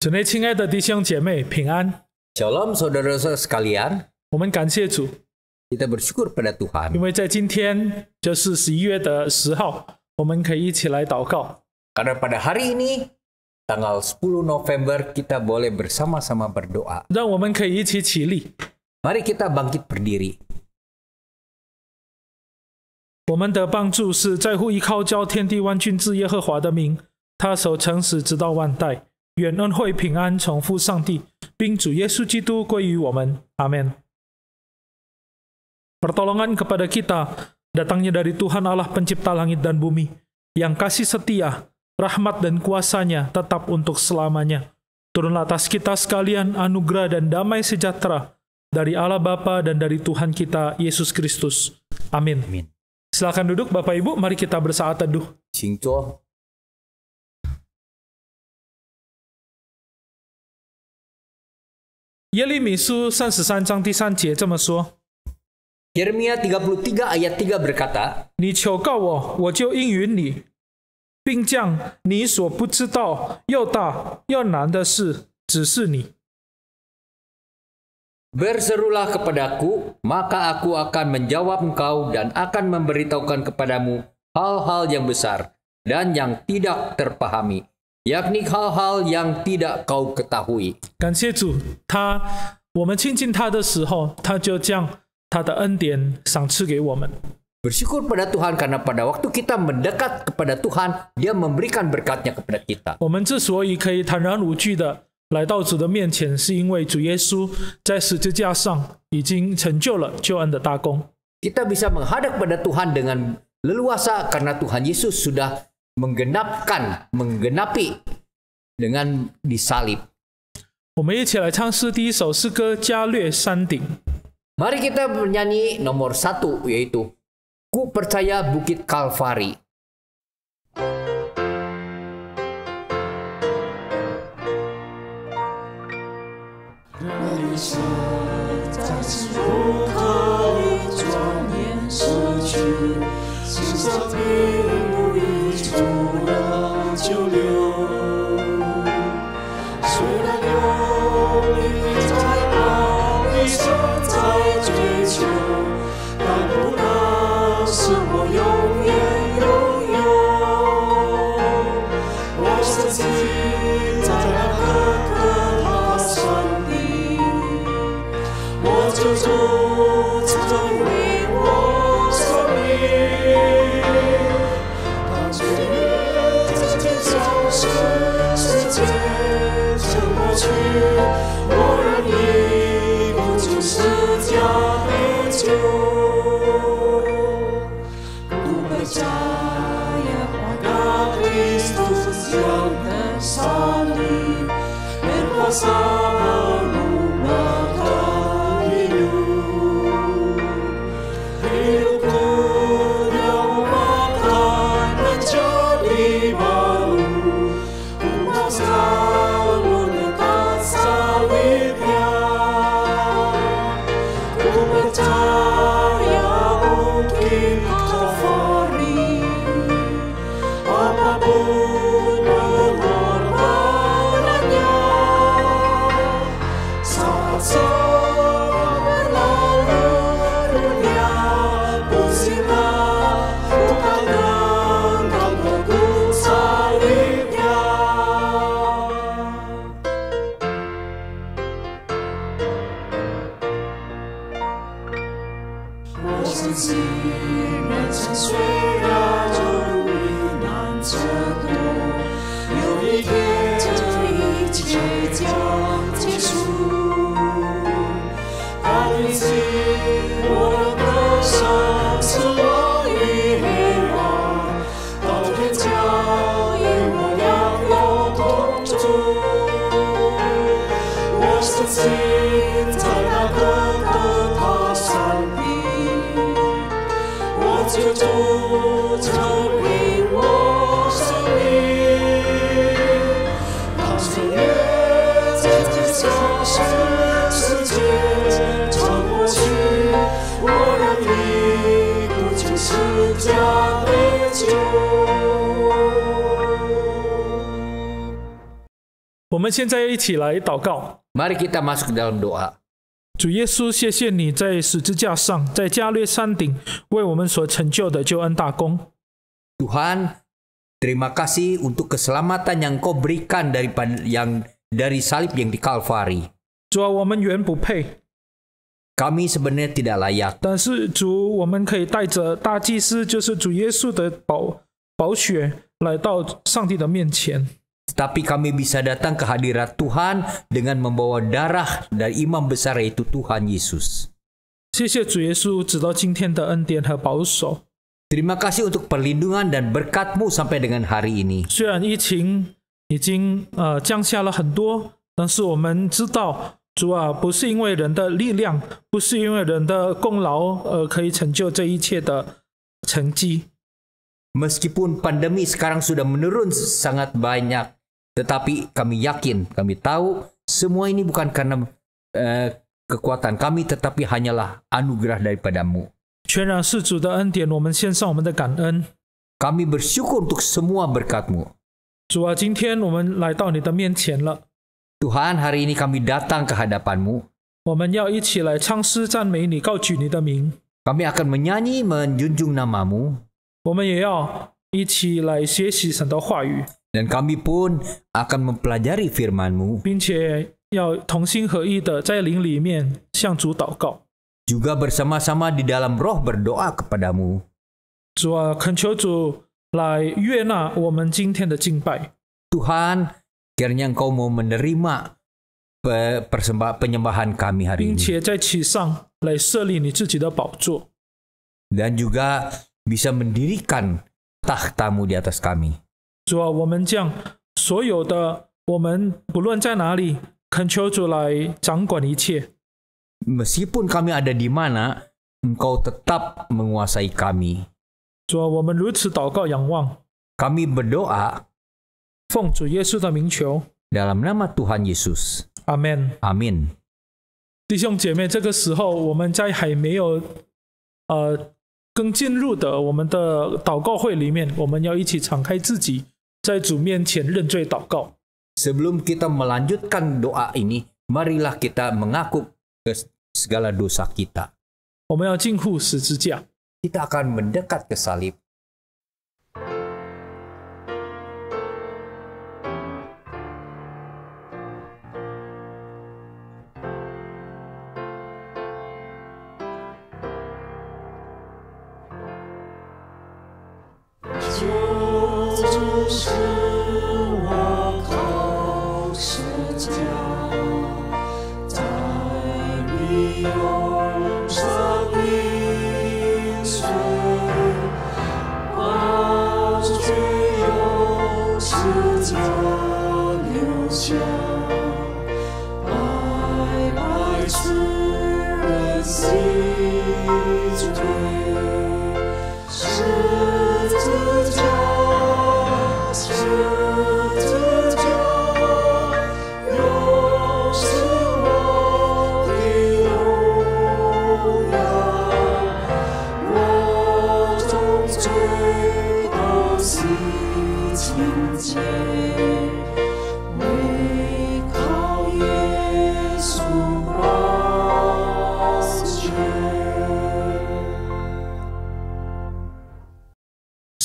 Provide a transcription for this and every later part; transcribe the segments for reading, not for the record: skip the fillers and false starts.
主内亲爱的弟兄姐妹平安。 Shalom saudara-saudara sekalian, 我们感谢主， kita bersyukur pada 因 Tuhan 为在今天就是11月的10号，我们可以一起来祷告。 karena pada hari ini tanggal 10 November kita boleh bersama-sama berdoa. 让我们可以一起起立。 Mari kita bangkit berdiri. 我们的帮助是在乎依靠叫天地万军之耶和华的名，他守诚实直到万代。愿恩惠平安从父上帝并主耶稣基督归于我们。阿们。 Pertolongan kepada kita datangnya dari Tuhan Allah pencipta langit dan bumi, yang kasih setia, rahmat dan kuasanya tetap untuk selamanya. Turunlah atas kita sekalian anugerah dan damai sejahtera dari Allah Bapa dan dari Tuhan kita Yesus Kristus. Amin. Amin. Silakan duduk Bapak Ibu, mari kita bersaat teduh. 请坐。 耶利米书33章第3节这么说： Yeremia 33 ayat 3 berkata, 你求告我，我就应允你，并将你所不知道又大又难的事指示你。 Berserulah kepadaku, maka aku akan menjawab engkau dan akan memberitahukan kepadamu hal-hal yang besar dan yang tidak terpahami, yakni hal-hal yang tidak kau ketahui. 感谢主，我们亲近他的时候，他就将他的恩典赏赐给我们。 Bersyukur pada Tuhan karena pada waktu kita mendekat kepada Tuhan, Dia memberikan berkatnya kepada kita. 我们之所以可以坦然无惧的来到主的面前，是因为主耶稣在十字架上已经成就了救恩的大功。 Kita bisa menghadap kepada Tuhan dengan leluasa karena Tuhan Yesus sudah menggenapi dengan disalib. 我们一起来唱诗第一首诗歌《加略山顶》。 Mari kita menyanyi nomor 1, yaitu Ku Percaya Bukit Kalvari. 我们现在一起来祷告。 Mari kita masuk ke dalam doa. 主耶稣，谢谢你在十字架上，在加略山顶为我们所成就的救恩大功。 Tuhan, terima kasih untuk keselamatan yang Kau berikan dari salib yang di Kalvari. 主啊，我们原不配， Kami sebenarnya tidak layak. 但是主，我们可以带着大祭司，就是主耶稣的宝血，来到上帝的面前。 Tapi kami bisa datang ke hadirat Tuhan dengan membawa darah dari imam besar yaitu Tuhan Yesus. 谢谢主耶稣，直到今天的恩典和保守。 Terima kasih untuk perlindungan dan berkat-Mu sampai dengan hari ini. 虽然疫情已经降下了很多，但是我们知道，主啊，不是因为人的力量，不是因为人的功劳可以成就这一切的成绩。 Meskipun pandemi sekarang sudah menurun sangat banyak, tetapi kami yakin, kami tahu semua ini bukan karena kekuatan kami, tetapi hanyalah anugerah daripada-Mu. 全然是主的恩典，我们献上我们的感恩。 Kami bersyukur untuk semua berkat-Mu. 主啊，今天我们来到你的面前了， Tuhan, hari ini kami datang ke hadapan-Mu. 我们要一起来唱诗赞美你，高举你的名。 Kami akan menyanyi menjunjung nama-Mu. 我们也要一起来学习神的话语， Dan kami pun akan mempelajari firman-Mu. 并且要同心合意的在灵里面向主祷告。 Juga bersama-sama di dalam roh berdoa kepadamu. 主啊，恳求主来悦纳我们今天的敬拜。 Tuhan, kiranya Engkau mau menerima penyembahan kami hari 并 ini. 且在其上来设立你自己的宝座。 Dan juga bisa mendirikan tahta-Mu di atas kami. 主啊，我们将所有的我们不论在哪里，恳求主来掌管一切。 Meskipun kami ada di mana, Engkau tetap menguasai kami. 主啊，我们如此祷告仰望， Kami berdoa 奉主耶稣的名求， dalam nama Tuhan Yesus. 阿门。 Amin. 弟兄姐妹，这个时候我们在还没有更进入的我们的祷告会里面，我们要一起敞开自己，在主面前认罪祷告。 Sebelum kita melanjutkan doa ini, marilah kita mengaku segala dosa kita. 我们要近乎十字架。 Kita akan mendekat ke salib.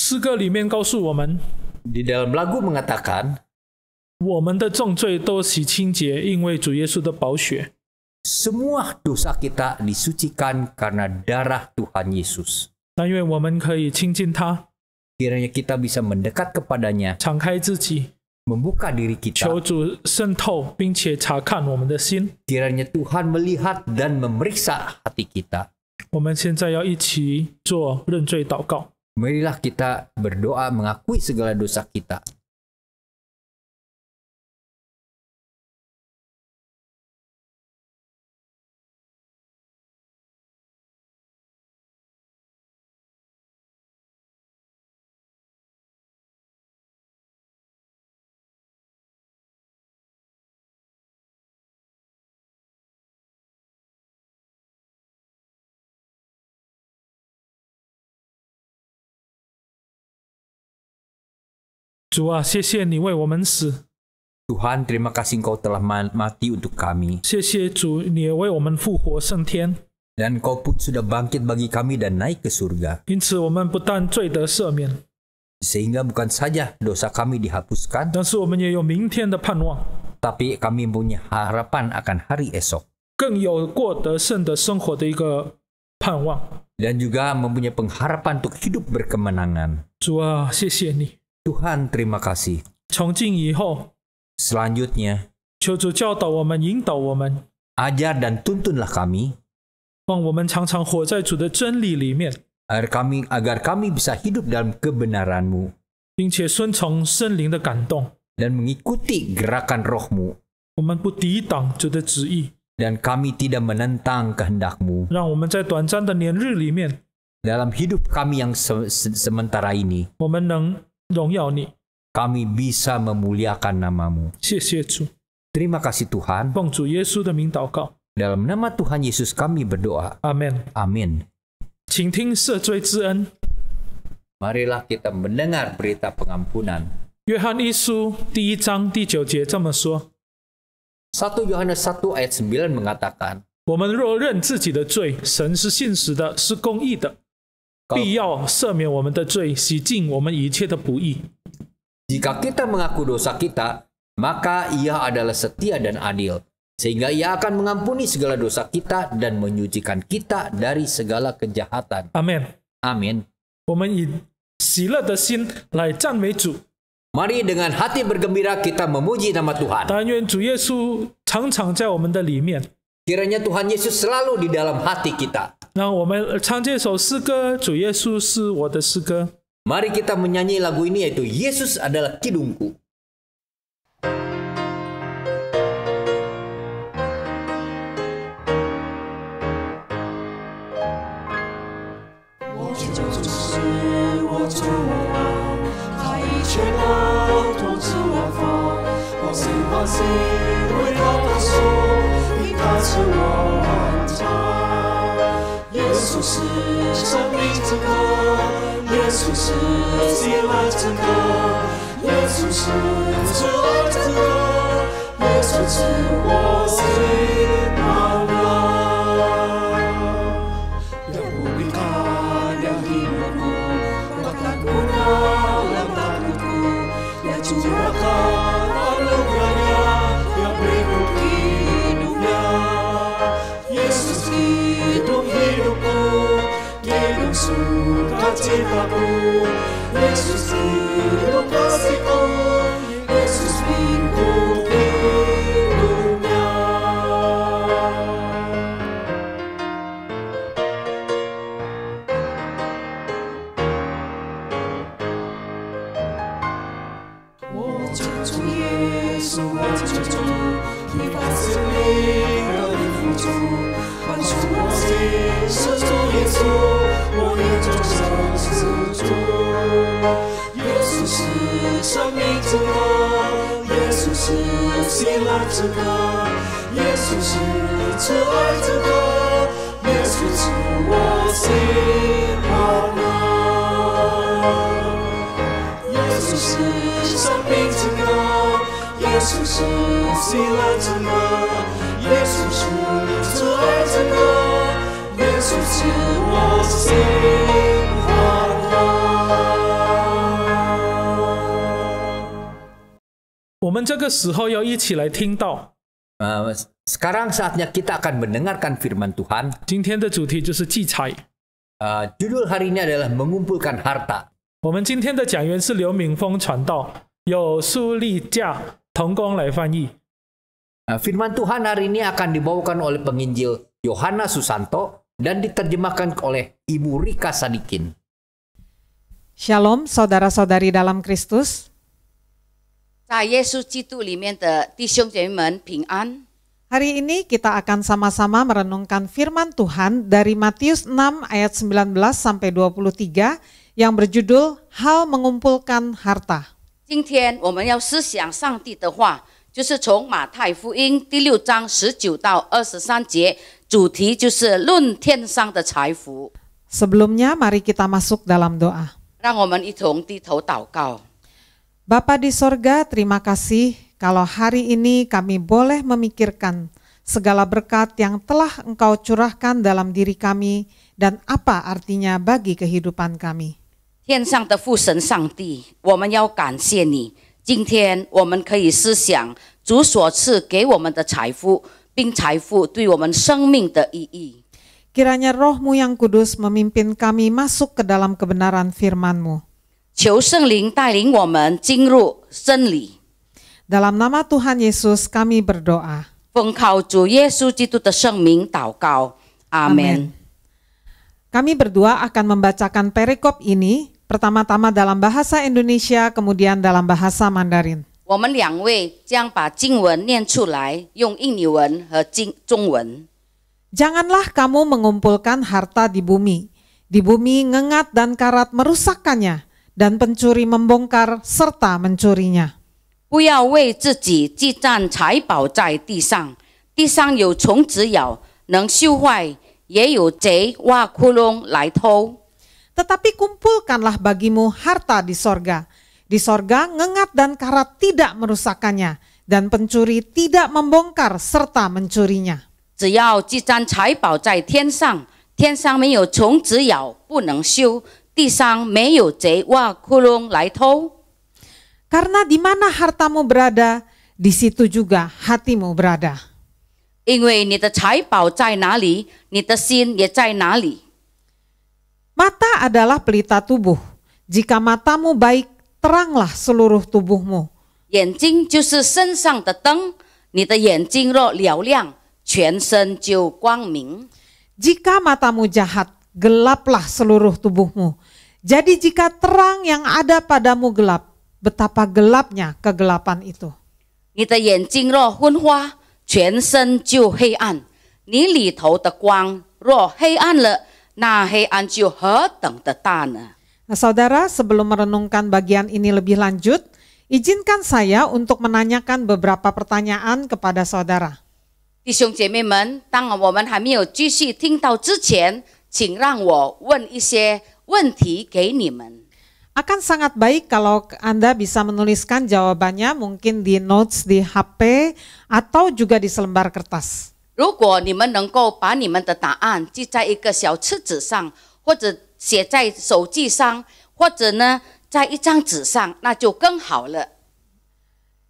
诗歌里面告诉我们， Di dalam lagu mengatakan, 我们的重罪都洗清洁，因为主耶稣的宝血。 semua dosa kita disucikan karena darah Tuhan Yesus. 但愿我们可以亲近他， Kiranya kita bisa mendekat kepadanya, 敞开自己， membuka diri 求 kita. 主渗透，并且查看我们的心。 Kiranya Tuhan melihat dan memeriksa hati kita. 我们现在要一起做认罪祷告。 Marilah kita berdoa mengakui segala dosa kita.主啊，谢谢你为我们死， Tuhan, terima kasih Engkau telah mati untuk kami. 谢谢主，你也为我们复活升天， Dan Engkau pun sudah bangkit bagi kami dan naik ke surga. 因此我们不但罪得赦免， Sehingga bukan saja dosa kami dihapuskan, 但是我们也有明天的盼望， tapi kami punya harapan akan hari esok. 更有过得胜的生活的一个盼望。 Dan juga mempunyai pengharapan untuk hidup berkemenangan. 主啊，谢谢你。 Tuhan, terima kasih. 从今以后， Selanjutnya, 求主教导我们，引导我们， ajar dan tuntunlah kami, 让我们常常活在主的真理里面， agar kami bisa hidup dalam kebenaran-Mu 并且顺从圣灵的感动。 dan mengikuti gerakan roh-Mu. 我们不抵挡主的旨意， Dan kami tidak menentang kehendak-Mu. 让我们在短暂的年日里面， Dalam hidup kami yang sementara ini, 我们能荣耀你。 kami bisa memuliakan nama-Mu. 谢谢主， Terima kasih Tuhan. 奉主耶稣的名祷告， Dalam nama Tuhan Yesus kami berdoa. 阿门。 Amin. 请听赦罪之恩。 Marilah kita mendengar berita pengampunan. 约翰一书第1章第9节这么说： 1 Yohanes 1 ayat 9 mengatakan, 我们若认自己的罪，神是信实的，是公义的，必要赦免我们的罪，洗净我们一切的不义。 Jika kita mengaku dosa kita, maka Ia adalah setia dan adil, sehingga Ia akan mengampuni segala dosa kita dan menyucikan kita dari segala kejahatan. 阿门。 Amin. 我们以喜乐的心来赞美主， Mari dengan hati bergembira kita memuji nama Tuhan. 但愿主耶稣常常在我们的里面。 Kiranya Tuhan Yesus selalu di dalam hati kita. 让我们唱这首诗歌，主耶稣是我的诗歌。 Mari kita menyanyi lagu ini, yaitu Yesus adalah kidungku.我们这个时候要一起来听到。 Sekarang saatnya kita akan mendengarkan firman Tuhan. 今天的主题就是祭财。 Judul hari ini adalah mengumpulkan harta. 我们今天的讲员是刘敏峰传道，有苏丽佳同工来翻译。 Firman Tuhan hari ini akan dibawakan oleh penginjil Yohana Susanto dan diterjemahkan oleh Ibu Rika Sadikin. Shalom saudara-saudari dalam Kristus. 在耶稣基督里面的弟兄姐妹们平安。 Hari ini kita akan sama-sama merenungkan firman Tuhan dari Matius 6 ayat 19 sampai 23 yang berjudul Hal Mengumpulkan Harta. 今天我们要思想上帝的话，就是从马太福音第6章19到23节，主题就是论天上的财福。 Sebelumnya mari kita masuk dalam doa. 让我们一同低头祷告。 Bapa di sorga, terima kasih kalau hari ini kami boleh memikirkan segala berkat yang telah Engkau curahkan dalam diri kami dan apa artinya bagi kehidupan kami. 天上的父神上帝，我们要感谢你。今天我们可以思想主所赐给我们的财富，并财富对我们生命的意义。 Kiranya Roh-Mu yang kudus memimpin kami masuk ke dalam kebenaran firman-Mu. 求圣灵带领我们进入真理。 Dalam nama Tuhan Yesus kami berdoa. 奉靠主耶稣基督的圣名祷告，阿门。 Kami berdua akan membacakan perikop ini, pertama-tama dalam bahasa Indonesia, kemudian dalam bahasa Mandarin. 我们两位将把经文念出来，用印尼文和中文。 Janganlah kamu mengumpulkan harta di bumi. Di bumi ngengat dan karat merusakkannya, dan pencuri membongkar serta mencurinya. 不要为自己积攒财宝在地上，地上有虫子咬，能朽坏，也有贼挖窟窿来偷。 Tetapi kumpulkanlah bagimu harta di sorga. Di sorga ngengat dan karat tidak merusakkannya, dan pencuri tidak membongkar serta mencurinya. 只要积攒财宝在天上，天上没有虫子咬，不能修；地上没有贼挖窟窿来偷。 Karena di mana hartamu berada, di situ juga hatimu berada. 因为你的财宝在哪里，你的心也在哪里。 Mata adalah pelita tubuh. Jika matamu baik, teranglah seluruh tubuhmu. 眼睛就是身上的灯，你的眼睛若嘹亮，全身就光明。 Jika matamu jahat, gelaplah seluruh tubuhmu. Jadi jika terang yang ada padamu gelap, betapa gelapnya kegelapan itu. 你的眼睛若昏花，全身就黑暗。你里头的光若黑暗了，那黑暗就何等的大呢？ Nah, saudara, sebelum merenungkan bagian ini lebih lanjut, izinkan saya untuk menanyakan beberapa pertanyaan kepada saudara. 弟兄姐妹们，当我们还没有继续听到之前，请让我问一些问题给你们。 Akan sangat baik kalau Anda bisa menuliskan jawabannya mungkin di notes di HP atau juga di selembar kertas. 如果你们能够把你们的答案记在一个小册子上，或者写在手机上，或者呢在一张纸上，那就更好了。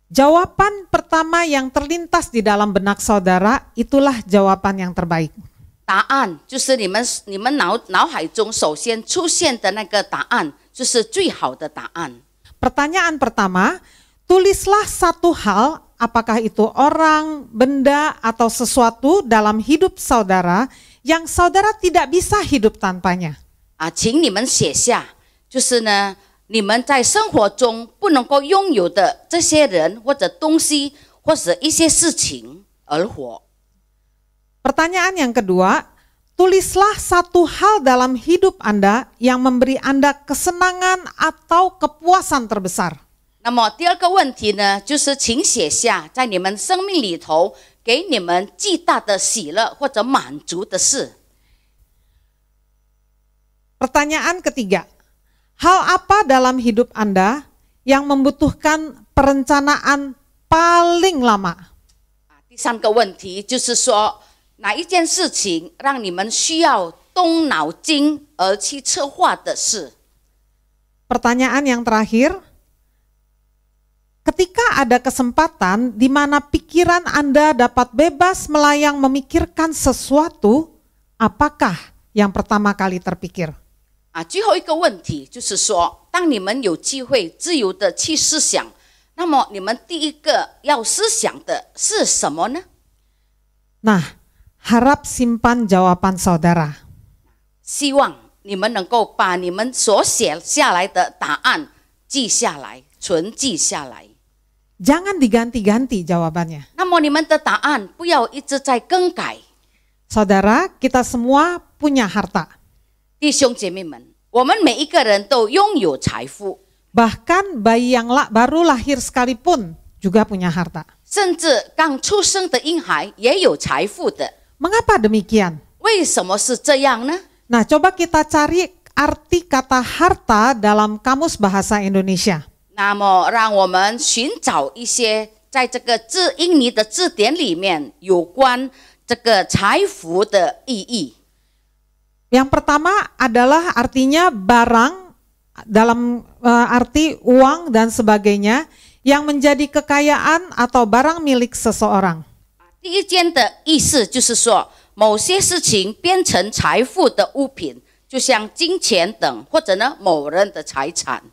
Jawaban pertama yang terlintas di dalam benak saudara, itulah jawaban yang terbaik. 答案就是你们脑海中首先出现的那个答案，就是最好的答案。 Pertanyaan pertama, tulislah satu hal, apakah itu orang, benda, atau sesuatu dalam hidup saudara yang saudara tidak bisa hidup tanpanya. 请你们写下，就是呢，你们在生活中不能够拥有的这些人或者东西或者一些事情而活。 Pertanyaan yang kedua, tulislah satu hal dalam hidup Anda yang memberi Anda kesenangan atau kepuasan terbesar. 那么第二个问题呢，就是请写下在你们生命里头给你们巨大的喜乐或者满足的事。 Pertanyaan ketiga, hal apa dalam hidup Anda yang membutuhkan perencanaan paling lama? 第三个问题就是说，哪一件事情让你们需要动脑筋而去策划的事？ Pertanyaan yang terakhir, ketika ada kesempatan di mana pikiran Anda dapat bebas melayang memikirkan sesuatu, apakah yang pertama kali terpikir? 最后一个问题就是说，当你们有机会自由的去思想，那么你们第一个要思想的是什么呢？ Nah, harap simpan jawaban saudara. 希望你们能够把你们所写下来的答案记下来，存记下来。 Jangan diganti-ganti jawabannya. 那么你们的答案不要一直在更改。 Saudara, kita semua punya harta. 弟兄姐妹们，我们每一个人都拥有财富， Bahkan bayi yang baru lahir sekalipun juga punya harta. 甚至刚出生的婴孩也有财富的。 Mengapa demikian? 为什么是这样呢？ Nah, coba kita cari arti kata harta dalam Kamus Bahasa Indonesia. 那么，让我们寻找一些在这个印尼的字典里面有关这个财富的意义。 Yang pertama adalah artinya barang dalam arti uang dan sebagainya yang menjadi kekayaan atau barang milik seseorang. 第一间的意思就是说，某些事情变成财富的物品，就像金钱等，或者呢某人的财产。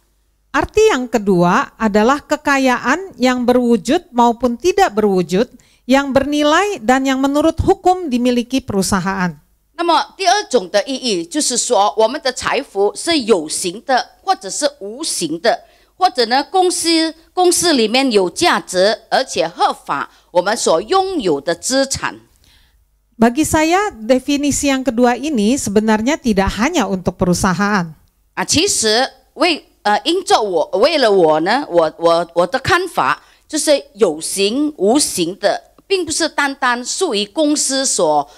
Arti yang kedua adalah kekayaan yang berwujud maupun tidak berwujud, yang bernilai dan yang menurut hukum dimiliki perusahaan. 那么第二种的意义就是说，我们的财富是有形的，或者是无形的，或者呢公司里面有价值而且合法，我们所拥有的资产。 Bagi saya, definisi yang kedua ini sebenarnya tidak hanya untuk perusahaan. 其实为了我呢，我的看法就是有形无形的，并不是单单属于公司所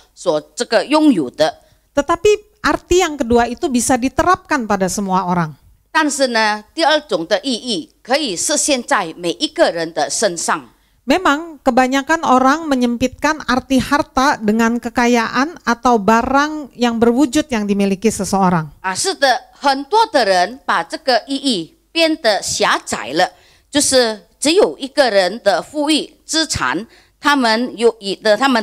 这个拥有的。 Tetapi arti yang kedua itu bisa diterapkan pada semua orang. 但是呢，第二种的意义可以实现在每一个人的身上。 Memang kebanyakan orang menyempitkan arti harta dengan kekayaan atau barang yang berwujud yang dimiliki seseorang. 是的，很多的人把这个意义变得狭窄了，就是只有一个人的富裕资产，他们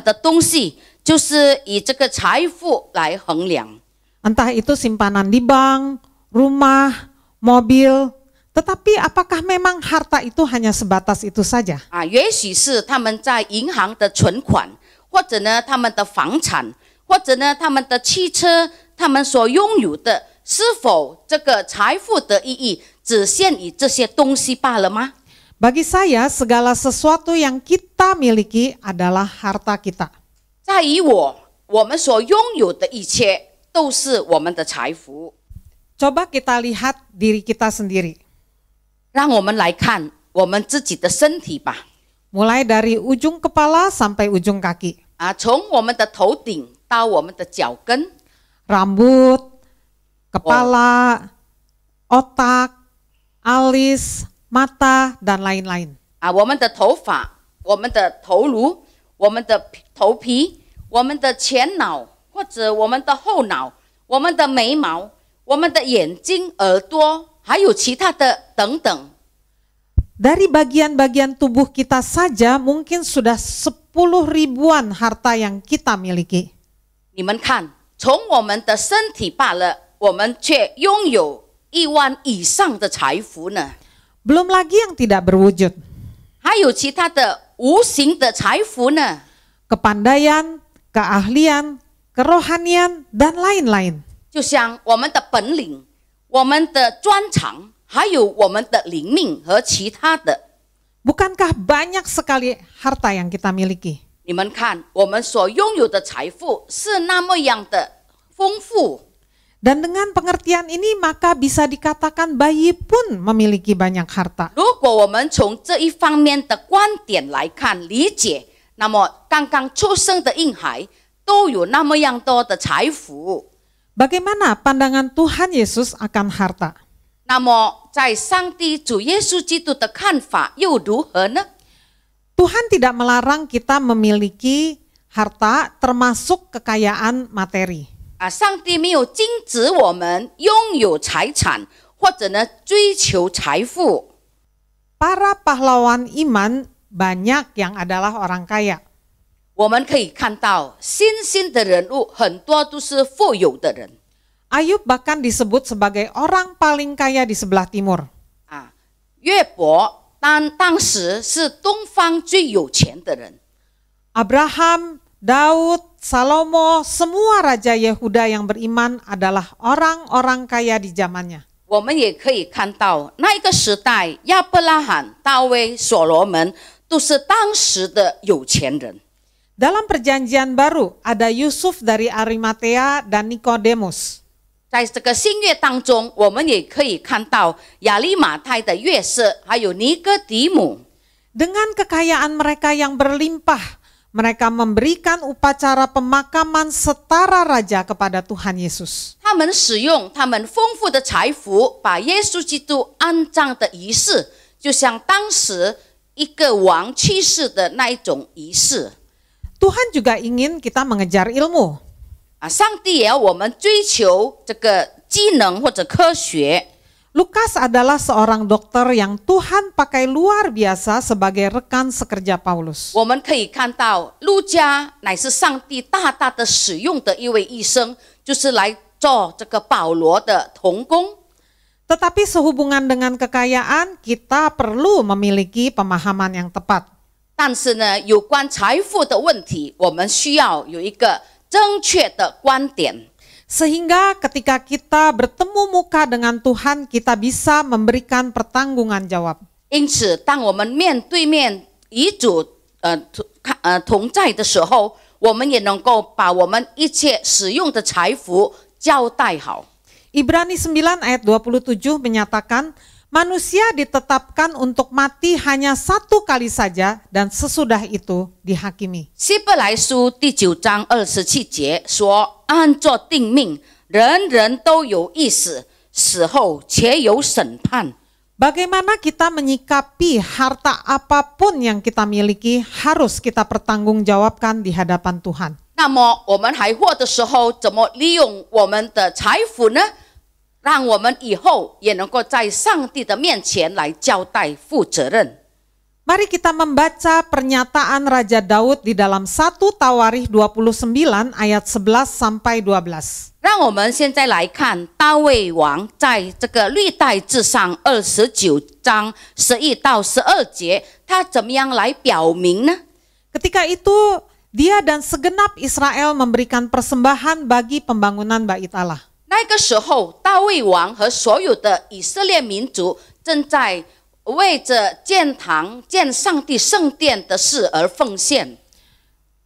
的东西就是以这个财富来衡量。 Entah itu simpanan di bank, rumah, mobil. Tetapi apakah memang harta itu hanya sebatas itu saja? 也许是他们在银行的存款，或者呢他们的房产，或者呢他们的汽车，他们所拥有的，是否这个财富的意义只限于这些东西罢了吗？ Bagi saya, segala sesuatu yang kita miliki adalah harta kita. 在于我们所拥有的一切都是我们的财富。 Coba kita lihat diri kita sendiri. 让我们来看我们自己的身体吧。 Mulai dari ujung kepala sampai ujung kaki. 从我们的头顶到我们的脚跟， Rambut, kepala, otak, alis, mata, dan lain-lain. 我们的头发、我们的头颅、我们的头皮、我们的前脑或者我们的后脑、我们的眉毛、我们的眼睛、耳朵，还有其他的等等。 Dari bagian-bagian tubuh kita saja mungkin sudah 10 ribuan harta yang kita miliki. 你们看，从我们的身体罢了，我们却拥有1万以上的财富呢。 Belum lagi yang tidak berwujud. 还有其他的无形的财富呢。 Kepandaian, keahlian, kerohanian, dan lain-lain. 就像我们的本领、我们的专长，还有我们的灵命和其他的。 Bukankah banyak sekali harta yang kita miliki? 你们看，我们所拥有的财富是那么样的丰富。 Dan dengan pengertian ini maka bisa dikatakan bayi pun memiliki banyak harta. 如果我们从这一方面的观点来看理解，那么刚刚出生的婴孩都有那么样多的财富。 Bagaimana pandangan Tuhan Yesus akan harta? 那么在上帝主耶稣基督的看法又如何呢？ Tuhan tidak melarang kita memiliki harta termasuk kekayaan materi. 上帝没有禁止我们拥有财产，或者呢追求财富。 Para pahlawan iman banyak yang adalah orang kaya. 我们可以看到，新兴的人物很多都是富有的人。 Ayub bahkan disebut sebagai orang paling kaya di sebelah timur. 约伯当时是东方最有钱的人。 Abraham, Daud, Salomo, semua raja Yehuda yang beriman adalah orang-orang kaya di zamannya. 我们也可以看到，那一个时代，亚伯拉罕、大卫、所罗门都是当时的有钱人。 Dalam perjanjian baru ada Yusuf dari Arimatea dan Nikodemus. 在这个新约当中，我们也可以看到亚利马太的约瑟，还有尼哥底母。 Dengan kekayaan mereka yang berlimpah, mereka memberikan upacara pemakaman setara raja kepada Tuhan Yesus. 他们使用他们丰富的财富，把耶稣基督安葬的仪式，就像当时一个王去世的那一种仪式。 Tuhan juga ingin kita mengejar ilmu. 上帝也要我们追求这个技能或者科学。 Lukas adalah seorang dokter yang Tuhan pakai luar biasa sebagai rekan sekerja Paulus. 我们可以看到，路加乃是上帝大大的使用的一位医生，就是来做这个保罗的同工。 Tetapi sehubungan dengan kekayaan, kita perlu memiliki pemahaman yang tepat. 但是呢，有关财富的问题，我们需要有一个正确的观点。 Sehingga ketika kita bertemu muka dengan Tuhan, kita bisa memberikan pertanggungan jawab. 因此，当我们面对面与主同在的时候，我们也能够把我们一切使用的财富交代好。 Ibrani 9 ayat 27 menyatakan, manusia ditetapkan untuk mati hanya satu kali saja dan sesudah itu dihakimi. 希伯来书第9章27节说：“按作定命，人人都有一死，死后且有审判。” Bagaimana kita menyikapi harta apapun yang kita miliki harus kita pertanggungjawabkan di hadapan Tuhan. 那么我们还活的时候，怎么利用我们的财富呢？让我们以后也能够在上帝的面前来交代、负责任。 Mari kita membaca pernyataan Raja Daud di dalam 1 Tawarikh 29 ayat 11 sampai 12. 让我们现在来看大卫王在这个历代志上29章11到12节，他怎么样来表明呢？ Ketika itu dia dan segenap Israel memberikan persembahan bagi pembangunan Bait Allah. 那个时候，大卫王和所有的以色列民族正在为着建堂、建上帝圣殿的事而奉献。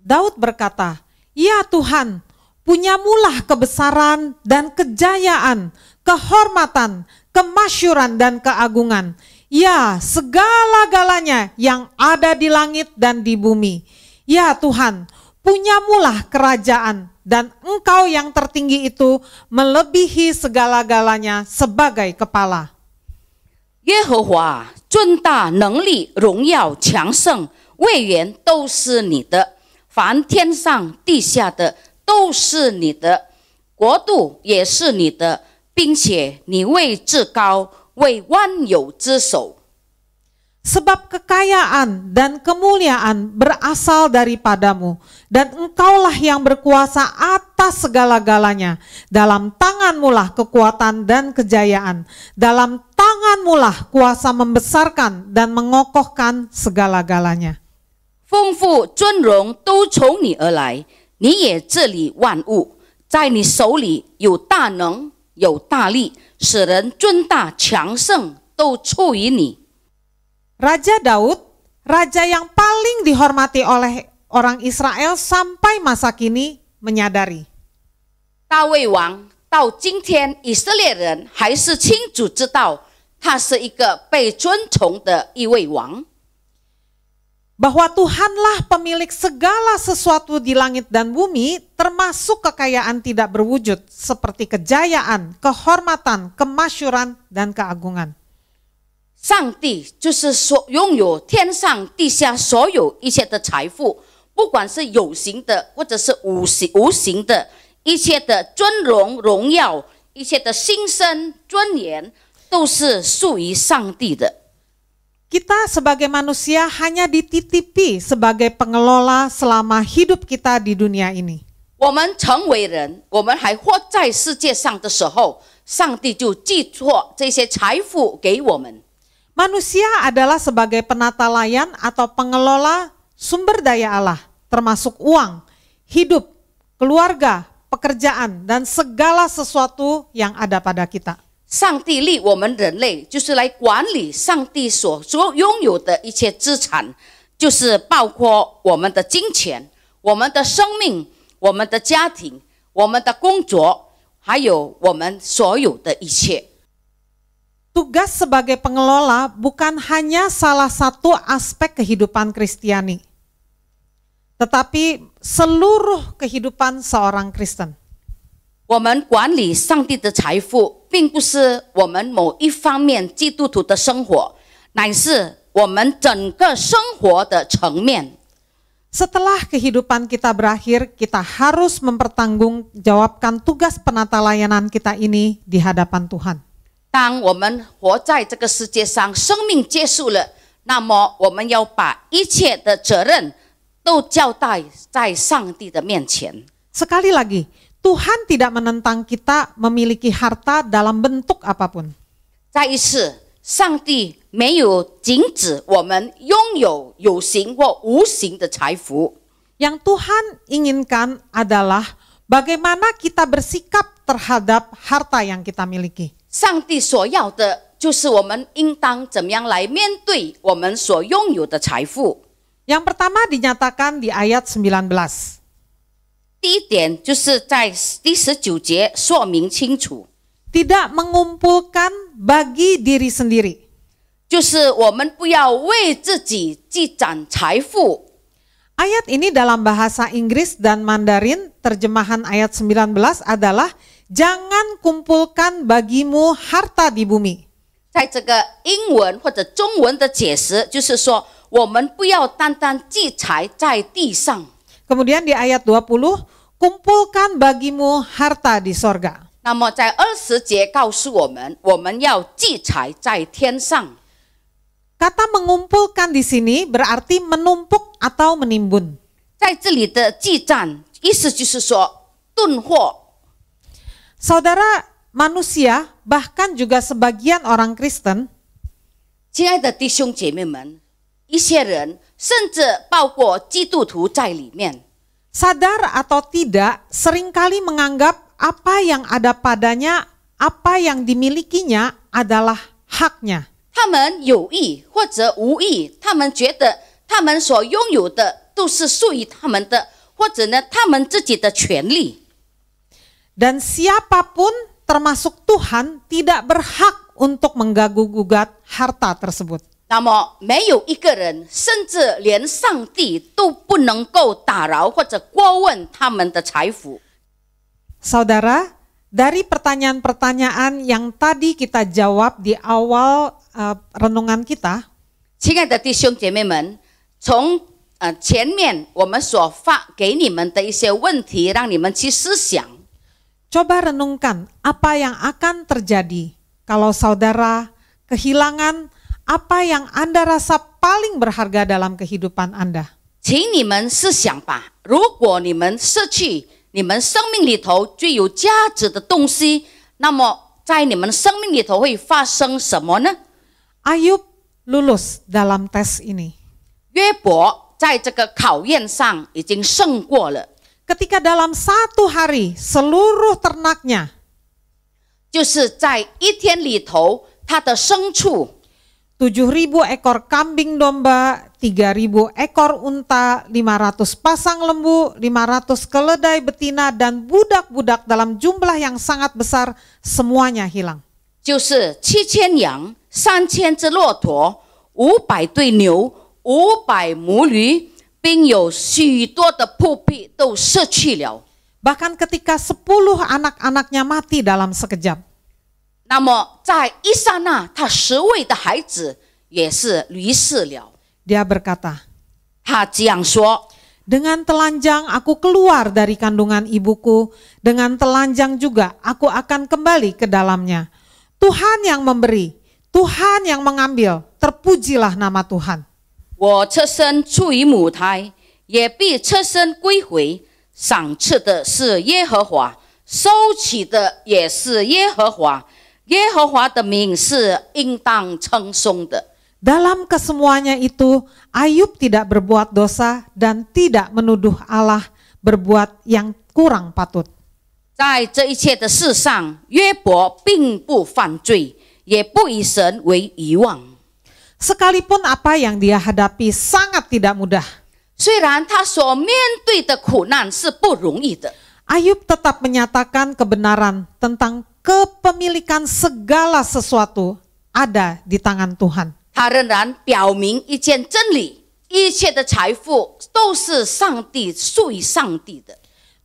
Daud berkata, "Ya Tuhan, punyamulah kebesaran dan kejayaan, kehormatan, kemasyuran dan keagungan. Ya, segala-galanya yang ada di langit dan di bumi. Ya Tuhan, punyamulah kerajaan dan Engkau yang tertinggi itu melebihi segala-galanya sebagai kepala." 耶和华尊大能力荣耀强盛位严都是你的，凡天上地下的都是你的，国度也是你的，并且你为至高，为万有之首。 Sebab kekayaan dan kemuliaan berasal daripadamu, dan Engkaulah yang berkuasa atas segala-galanya. Dalam tanganmulah kekuatan dan kejayaan, dalam tanganmulah kuasa membesarkan dan mengokohkan segala-galanya. 丰富尊荣都从你而来，你也治理万物，在你手里有大能，有大力，使人尊大强盛都出于你。 Raja Daud, raja yang paling dihormati oleh orang Israel sampai masa kini, menyadari 大卫王到今天，以色列人还是清楚知道，他是一个被尊崇的一位王。 bahwa Tuhanlah pemilik segala sesuatu di langit dan bumi, termasuk kekayaan tidak berwujud seperti kejayaan, kehormatan, kemasyuran, dan keagungan. 上帝就是拥有天上地下所有一切的财富，不管是有形的或者是无形的，一切的尊荣荣耀，一切的兴盛尊严，都是属于上帝的。 Kita sebagai manusia hanya dititipi sebagai pengelola selama hidup kita di dunia ini. 我们成为人，我们还活在世界上的时候，上帝就寄托这些财富给我们。 Manusia adalah sebagai penata layan atau pengelola sumber daya Allah, termasuk uang, hidup, keluarga, pekerjaan, dan segala sesuatu yang ada pada kita. 上帝立我们人类，就是来管理上帝所拥有的一切资产，就是包括我们的金钱、我们的生命、我们的家庭、我们的工作，还有我们所有的一切。 Tugas sebagai pengelola bukan hanya salah satu aspek kehidupan Kristiani, tetapi seluruh kehidupan seorang Kristen. 我们管理上帝的财富，并不是我们某一方面基督徒的生活，乃是我我们整个生活的层面。 Setelah kehidupan kita berakhir, kita harus mempertanggungjawabkan tugas penata layanan kita ini di hadapan Tuhan. 当我们活在这个世界上，生命结束了，那么我们要把一切的责任都交代在上帝的面前。 Sekali lagi, Tuhan tidak menentang kita memiliki harta dalam bentuk apapun. 再一次，上帝没有禁止我们拥有有形或无形的财富。 Yang Tuhan inginkan adalah bagaimana kita bersikap terhadap harta yang kita miliki. 上帝所要的就是我们应当怎么样来面对我们所拥有的财富。 Yang pertama dinyatakan di ayat 19. 第一点就是在第19节说明清楚， Tidak mengumpulkan bagi diri sendiri. 就是我们不要为自己积攒财富。 Ayat ini dalam bahasa Inggris dan Mandarin, terjemahan ayat 19 adalah jangan kumpulkan bagimu harta di bumi. 在这个英文或者中文的解释，就是说我们不要单单积财在地上。 Kemudian di ayat 20, kumpulkan bagimu harta di sorga. 那么在20节告诉我们，我们要积财在天上。 Kata mengumpulkan di sini berarti menumpuk atau menimbun. 在这里的记账，意思就是说囤货。 Saudara manusia, bahkan juga sebagian orang Kristen, 亲爱的弟兄姐妹们，一些人甚至包括基督徒在里面， sadar atau tidak, seringkali menganggap apa yang ada padanya, apa yang dimilikinya adalah haknya. 他们有意或者无意，他们觉得他们所拥有的都是属于他们的，或者呢，他们自己的权利。 Dan siapapun termasuk Tuhan tidak berhak untuk mengganggu-gugat harta tersebut. 那么没有一个人，甚至连上帝都不能够打扰或者过问他们的财富。 Saudara, dari pertanyaan-pertanyaan yang tadi kita jawab di awal renungan kita, 亲爱的弟兄姐妹们，从前面我们所发给你们的一些问题，让你们去思想。 coba renungkan apa yang akan terjadi kalau saudara kehilangan apa yang Anda rasa paling berharga dalam kehidupan Anda. 请你们思想吧，如果你们失去你们生命里头最有价值的东西，那么在你们生命里头会发生什么呢？ Ayub lulus dalam tes ini. 约伯在这个考验上已经胜过了， Ketika dalam satu hari seluruh ternaknya 就是在一天里头，他的牲畜 7.000 ekor kambing domba, 3.000 ekor unta, 500 pasang lembu, 500 keledai betina, dan budak-budak dalam jumlah yang sangat besar, semuanya hilang. 就是7000羊、3000只骆驼、500对牛、500母驴，并有许多的仆婢都失去了。 Bahkan ketika 10 anak-anaknya mati dalam sekejap. 那么在一刹那，他10位的孩子也是离世了。 Dia berkata, 他这样说： dengan telanjang aku keluar dari kandungan ibuku, dengan telanjang juga aku akan kembali ke dalamnya. Tuhan yang memberi, Tuhan yang mengambil, terpujilah nama Tuhan. 我侧身出于母胎，也必侧身归回。赏赐的是耶和华，收取的也是耶和华。耶和华的名是应当称颂的。 Dalam kesemuanya itu, Ayub tidak berbuat dosa dan tidak menuduh Allah berbuat yang kurang patut. 在这一切的事上，约伯并不犯罪，也不以神为遗忘。 Sekalipun apa yang dia hadapi sangat tidak mudah, 虽然他所面对的苦难是不容易的， Ayub tetap menyatakan kebenaran tentang kepemilikan segala sesuatu ada di tangan Tuhan. 他仍然表明一件真理：一切的财富都是上帝属于上帝的。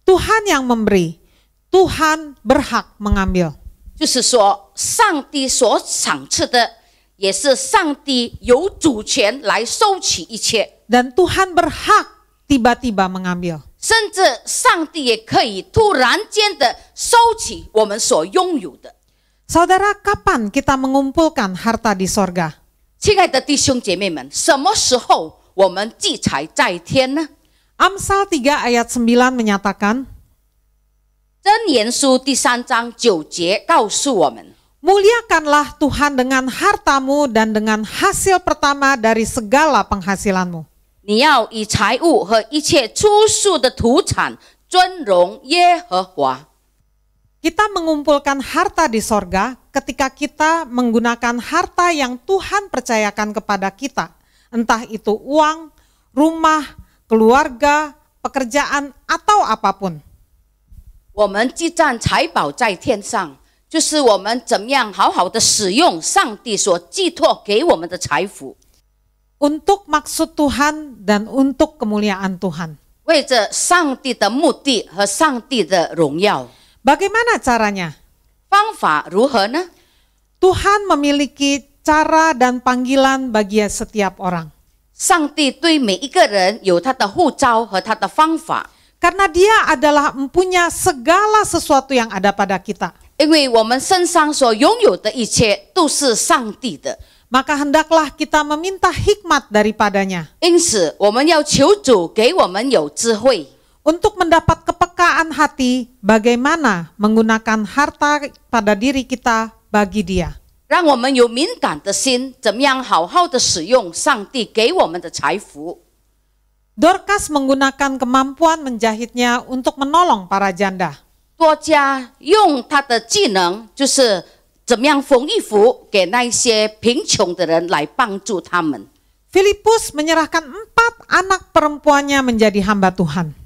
Tuhan yang memberi, Tuhan berhak mengambil. 就是说，上帝所赏赐的，也是上帝有主权来收取一切， Dan Tuhan berhak tiba-tiba mengambil. 甚至上帝也可以突然间的收取我们所拥有的。 Saudara, kapan kita mengumpulkan harta di sorga? 亲爱的弟兄姐妹们，什么时候我们积财在天呢？ Amsal 3 ayat 9 menyatakan, 箴言书第3章9节告诉我们， Muliakanlah Tuhan dengan hartamu dan dengan hasil pertama dari segala penghasilanmu. 你要以财物和一切出数的土产尊荣耶和华。 Kita mengumpulkan harta di sorga ketika kita menggunakan harta yang Tuhan percayakan kepada kita. Entah itu uang, rumah, keluarga, pekerjaan, atau apapun. 我们积攒财宝在天上，就是我们怎么样好好的使用上帝所寄托给我们的财富， Untuk maksud Tuhan dan untuk kemuliaan Tuhan. 为着上帝的目的和上帝的荣耀。 Bagaimana caranya? 方法如何呢？ Tuhan memiliki cara dan panggilan bagi setiap orang. 上帝对每一个人有他的呼召和他的方法， Karena dia adalah mempunyai segala sesuatu yang ada pada kita. 因为我们身上所拥有的一切都是上帝的， Maka hendaklah kita meminta hikmat daripadanya. 因此我们要求主给我们有智慧， Untuk mendapat kepekaan hati bagaimana menggunakan harta pada diri kita bagi dia. 让我们有敏感的心，怎么样好好的使用上帝给我们的财富。 Dorcas menggunakan kemampuan menjahitnya untuk menolong para janda. 多加用他的技能，就是怎么样缝衣服给那些贫穷的人，来帮助他们。 Filipus menyerahkan 4 anak perempuannya menjadi hamba Tuhan.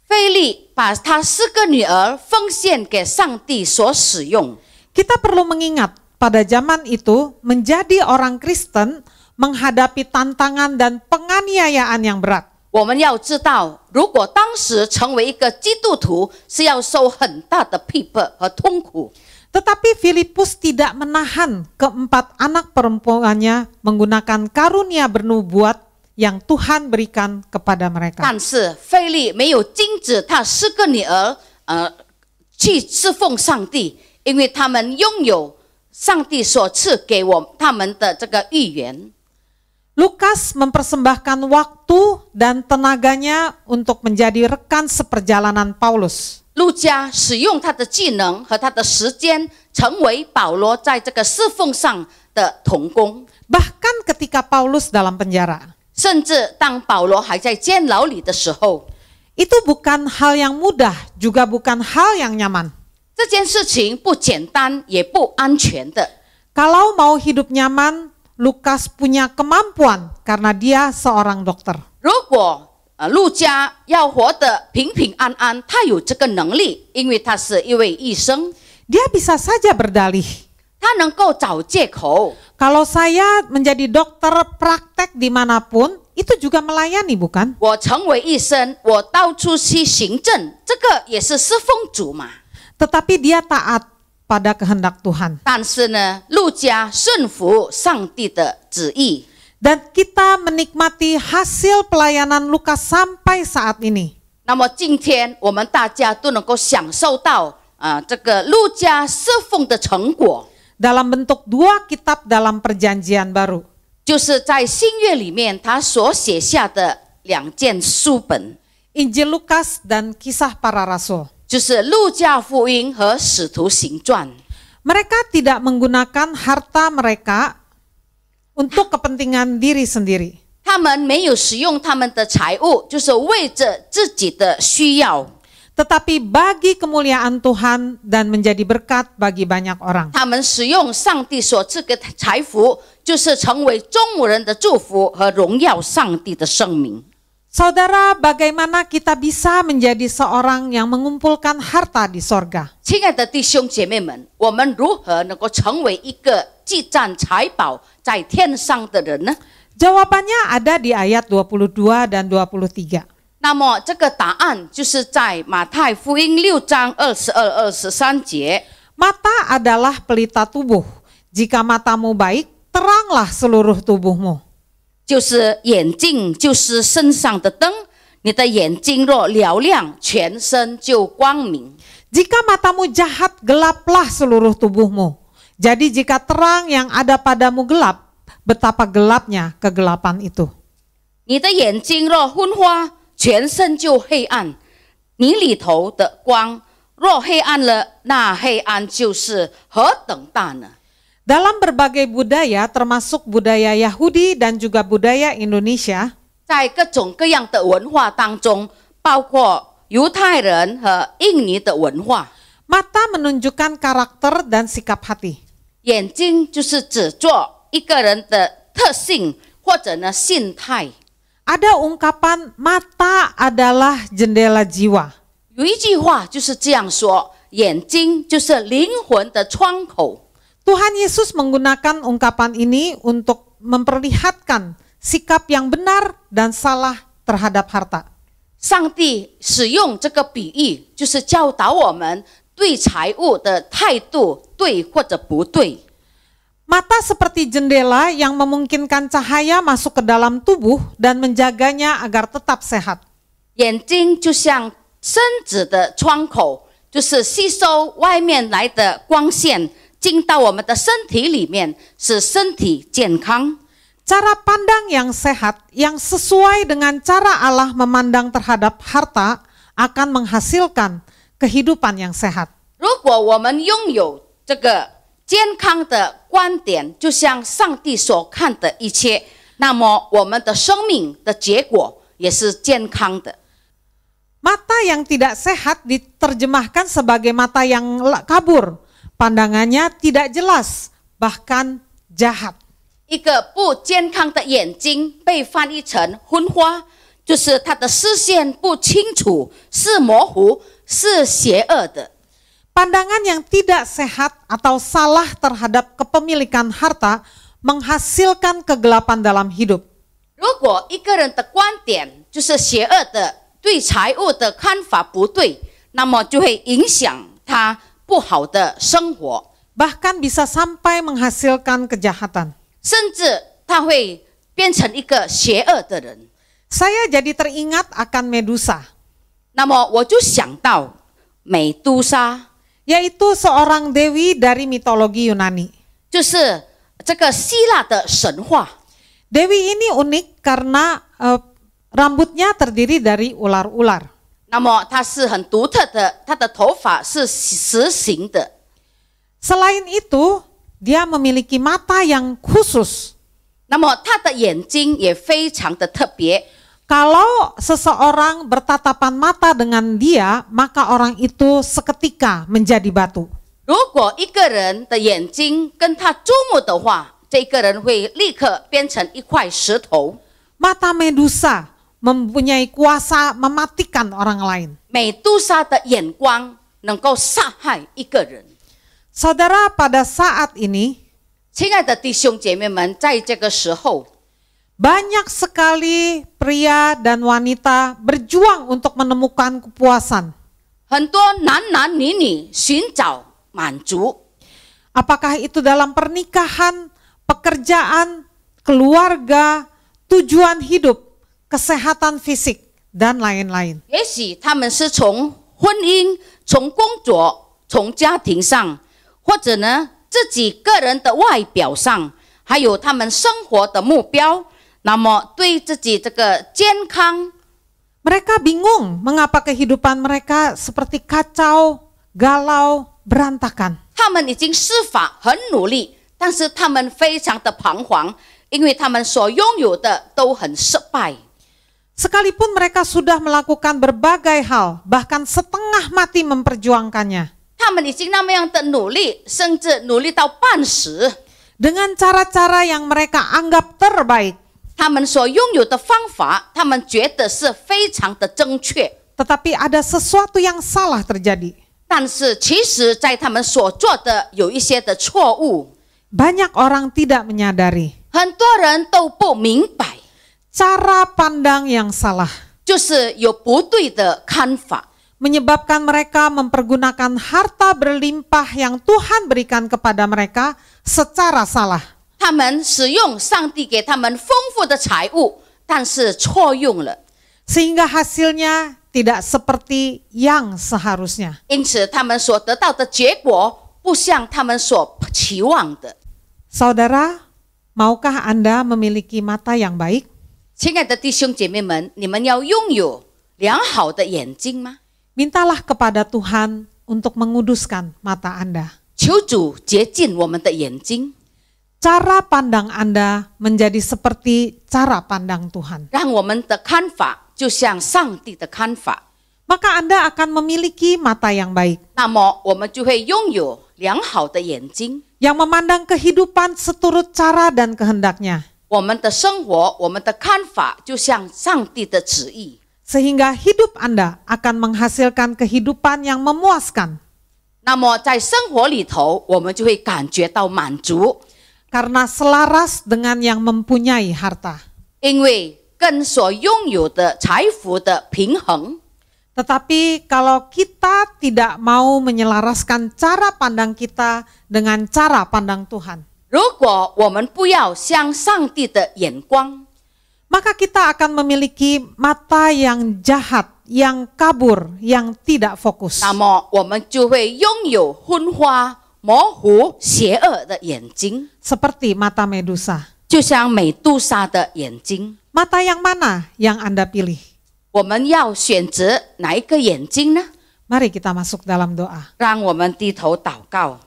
菲利把他4个女儿奉献给上帝所使用。 Kita perlu mengingat pada zaman itu menjadi orang Kristen menghadapi tantangan dan penganiayaan yang berat. 我们要知道，如果当时成为一个基督徒，是要受很大的批判和痛苦。 Tetapi Filipus tidak menahan ke-4 anak perempuannya menggunakan karunia bernubuat yang Tuhan berikan kepada mereka. 但是菲利没有禁止他4个女儿去侍奉上帝，因为他们拥有上帝所赐给他们的这个预言。 Lukas mempersembahkan waktu dan tenaganya untuk menjadi rekan seperjalanan Paulus. 路加使用他的技能和他的时间，成为保罗在这个侍奉上的同工。 Bahkan ketika Paulus dalam penjara. 甚至当保罗还在监牢里的时候， Itu bukan hal yang mudah, juga bukan hal yang nyaman. 这件事情不简单，也不安全的。 Kalau mau hidup nyaman, Lukas punya kemampuan karena dia seorang dokter. 如果路加要活得平平安安，他有这个能力，因为他是一位医生， Dia bisa saja berdalih. 他能够找借口。 Kalau saya menjadi dokter praktek dimanapun, itu juga melayani bukan? 我成为医生，我到处去行政，这个也是侍奉主嘛。 Tetapi dia taat pada kehendak Tuhan. 但是呢，路加顺服上帝的旨意。 Dan kita menikmati hasil pelayanan Lukas sampai saat ini. 那么今天我们大家都能够享受到这个路加侍奉的成果， Dalam bentuk 2 kitab dalam perjanjian baru. 就是在新约里面他所写下的2件书本， Injil Lukas dan Kisah Para Rasul. 就是路加福音和使徒行传。 Mereka tidak menggunakan harta mereka untuk kepentingan diri sendiri. 他们没有使用他们的财物，就是为着自己的需要， Tetapi bagi kemuliaan Tuhan dan menjadi berkat bagi banyak orang. 他们使用上帝所赐给财富，就是成为众人的祝福和荣耀上帝的圣名。 Saudara, bagaimana kita bisa menjadi seorang yang mengumpulkan harta di sorga? 亲爱的弟兄姐妹们，我们如何能够成为一个积攒财宝在天上的人呢？ Jawabannya ada di ayat 22 dan 23. 那么这个答案就是在马太福音6章22、23节。 Mata adalah pelita tubuh. Jika matamu baik, teranglah seluruh tubuhmu. 就是眼睛就是身上的灯，你的眼睛若嘹亮，全身就光明。 Jika matamu jahat, gelaplah seluruh tubuhmu. Jadi jika terang yang ada padamu gelap, betapa gelapnya kegelapan itu. 你的眼睛若昏花，全身就黑暗。你里头的光若黑暗了，那黑暗就是何等大呢？ Dalam berbagai budaya, termasuk budaya Yahudi dan juga budaya Indonesia, 在各种各样的文化当中，包括犹太人和印尼的文化， mata menunjukkan karakter dan sikap hati. 眼睛就是指作一个人的特性或者呢心态。 Ada ungkapan mata adalah jendela jiwa. 有一句话就是这样说：眼睛就是灵魂的窗口。 Tuhan Yesus menggunakan ungkapan ini untuk memperlihatkan sikap yang benar dan salah terhadap harta. 上帝使用这个比喻，就是教导我们对财物的态度对或者不对。 Mata seperti jendela yang memungkinkan cahaya masuk ke dalam tubuh dan menjaganya agar tetap sehat. 眼睛就像身子的窗口，就是吸收外面来的光线，进到我们的身体里面，使身体健康。 Cara pandang yang sehat, yang sesuai dengan cara Allah memandang terhadap harta, akan menghasilkan kehidupan yang sehat. 如果我们拥有这个健康的观点，就像上帝所看的一切，那么我们的生命的结果也是健康的。 Mata yang tidak sehat diterjemahkan sebagai mata yang kabur, pandangannya tidak jelas, bahkan jahat. 一个不健康的眼睛被翻译成昏花，就是他的视线不清楚，是模糊，是邪恶的。 Pandangan yang tidak sehat atau salah terhadap kepemilikan harta menghasilkan kegelapan dalam hidup. 如果一个人的观点就是邪恶的，对财物的看法不对，那么就会影响他不好的生活， Bahkan bisa sampai menghasilkan kejahatan. 甚至他会变成一个邪恶的人。 Saya jadi teringat akan Medusa, 那么我就想到美杜莎， yaitu seorang dewi dari mitologi Yunani. 就是这个希腊的神话。 Dewi ini unik karena rambutnya terdiri dari ular-ular. 那么它是很独特的，它的头发是实形的。 Selain itu, dia memiliki mata yang khusus. 那么他的眼睛也非常的特别。 Kalau seseorang bertatapan mata dengan dia, maka orang itu seketika menjadi batu. 如果一个人的眼睛跟他注目的话，这个人会立刻变成一块石头。 Mata Medusa mempunyai kuasa mematikan orang lain. 美杜莎的眼光能够杀害一个人。 Saudara, pada saat ini 亲爱的弟兄姐妹们，在这个时候， banyak sekali pria dan wanita berjuang untuk menemukan kepuasan. 很多男男女女寻找满足， Apakah itu dalam pernikahan, pekerjaan, keluarga, tujuan hidup, kesehatan fisik, dan lain-lain. 也许他们是从婚姻、从工作、从家庭上，或者呢自己个人的外表上，还有他们生活的目标，那么对自己这个健康， Mereka bingung mengapa kehidupan mereka seperti kacau, galau, berantakan. 他们已经施法很努力，但是他们非常的彷徨，因为他们所拥有的都很失败。 Sekalipun mereka sudah melakukan berbagai hal, bahkan setengah mati memperjuangkannya. 他们已经那么样的努力，甚至努力到半死， Dengan cara-cara yang mereka anggap terbaik. 他们所拥有的方法，他们觉得是非常的正确。 Tetapi ada sesuatu yang salah terjadi. 但是其实在他们所做的有一些的错误， Banyak orang tidak menyadari 很多人都不明白， cara pandang yang salah 就是有不对的看法， menyebabkan mereka mempergunakan harta berlimpah yang Tuhan berikan kepada mereka secara salah. 他们使用上帝给他们丰富的财物，但是错用了， Sehingga hasilnya tidak seperti yang seharusnya. 因此他们所得到的结果不像他们所期望的。 Saudara, maukah Anda memiliki mata yang baik? 亲爱的弟兄姐妹们，你们要拥有良好的眼睛吗？ Mintalah kepada Tuhan untuk menguduskan mata Anda. 求主洁净我们的眼睛， Cara pandang Anda menjadi seperti cara pandang Tuhan. 让我们的看法就像上帝的看法， Maka Anda akan memiliki mata yang baik, 那么我们就会拥有良好的眼睛。 yang memandang kehidupan seturut cara dan kehendaknya, 我们的生活，我们的看法就像上帝的旨意， sehingga hidup Anda akan menghasilkan kehidupan yang memuaskan, 那么在生活里头，我们就会感觉到满足， karena selaras dengan yang mempunyai harta. 因为跟所拥有的财富的平衡。 Tetapi kalau kita tidak mau menyelaraskan cara pandang kita dengan cara pandang Tuhan, 如果我们不要像上帝的眼光， maka kita akan memiliki mata yang jahat, yang kabur, yang tidak fokus. 那么我们就会拥有昏花、模糊、邪恶的眼睛， Seperti mata Medusa. 就像美杜莎的眼睛。 Mata yang mana yang Anda pilih? 我们要选择哪一个眼睛呢？ Mari kita masuk dalam doa. 让我们低头祷告。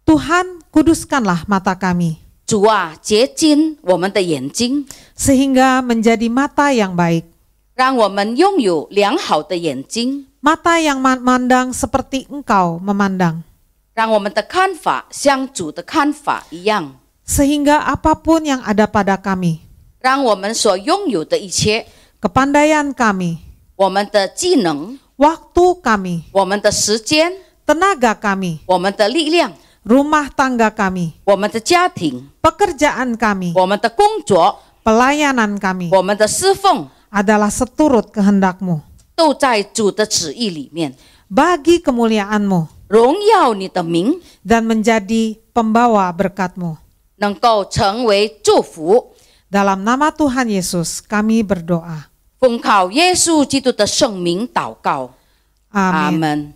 Tuhan, kuduskanlah mata kami, 主啊，洁净我们的眼睛， sehingga menjadi mata yang baik. 让我们拥有良好的眼睛， Mata yang memandang seperti Engkau memandang. 让我们的看法像主的看法一样， Sehingga apapun yang ada pada kami, 让我们所拥有的一切， kepandaian kami, 我们的技能、 waktu kami, 我们的时间、 tenaga kami, 我们的力量、 rumah tangga kami, 我们的家庭、 pekerjaan kami, 我们的工作、 pelayanan kami 我们的侍奉， adalah seturut kehendak-Mu, 都在主的旨意里面， bagi kemuliaan-Mu, 荣耀你的名， dan menjadi pembawa berkat-Mu. 能够成为祝福。 Dalam nama Tuhan Yesus kami berdoa. 奉靠耶稣基督的圣名祷告，阿 Amin. 门。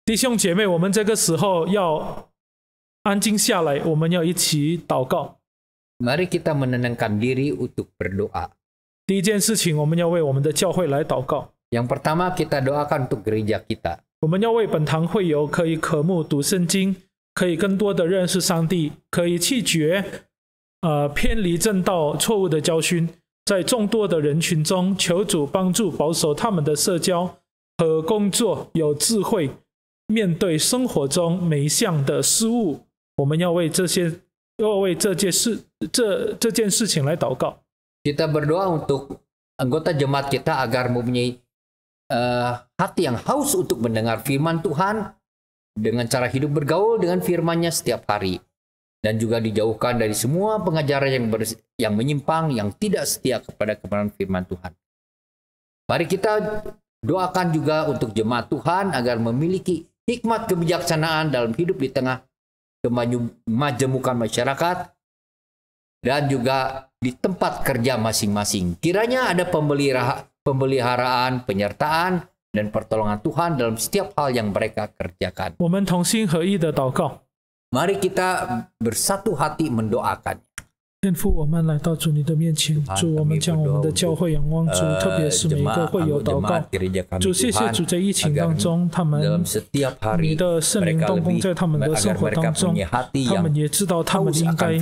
弟兄姐妹，我们这个时候要安静下来，我们要一起祷告。 Mari kita menenangkan diri untuk berdoa. 第一件事情，我们要为我们的教会来祷告。 Yang pertama kita doakan untuk gereja kita. 我们要为本堂会友可以渴慕读圣经，可以更多的认识上帝，可以弃绝偏离正道错误的教训，在众多的人群中，求主帮助保守他们的社交和工作有智慧，面对生活中每一项的失误。我们要为这件事情来祷告。 Kita berdoa untuk anggota jemaat kita agar mempunyai hati yang haus untuk mendengar firman Tuhan dengan cara hidup bergaul dengan firman-Nya setiap hari, dan juga dijauhkan dari semua pengajaran yang menyimpang, yang tidak setia kepada kebenaran firman Tuhan. Mari kita doakan juga untuk jemaat Tuhan agar memiliki hikmat kebijaksanaan dalam hidup di tengah kemajemukan masyarakat dan juga di tempat kerja masing-masing. Kiranya ada pemeliharaan, penyertaan, dan pertolongan Tuhan dalam setiap hal yang mereka kerjakan. 我们同心合意的祷告。 Mari kita bersatu hati mendoakan. 天父，我们来到主你的面前，主，我们将我们的教会仰望主，特别是每一个会友祷告。主，谢谢主，在疫情当中，他们你的圣灵动工在他们的生活当中，他们也知道他们应该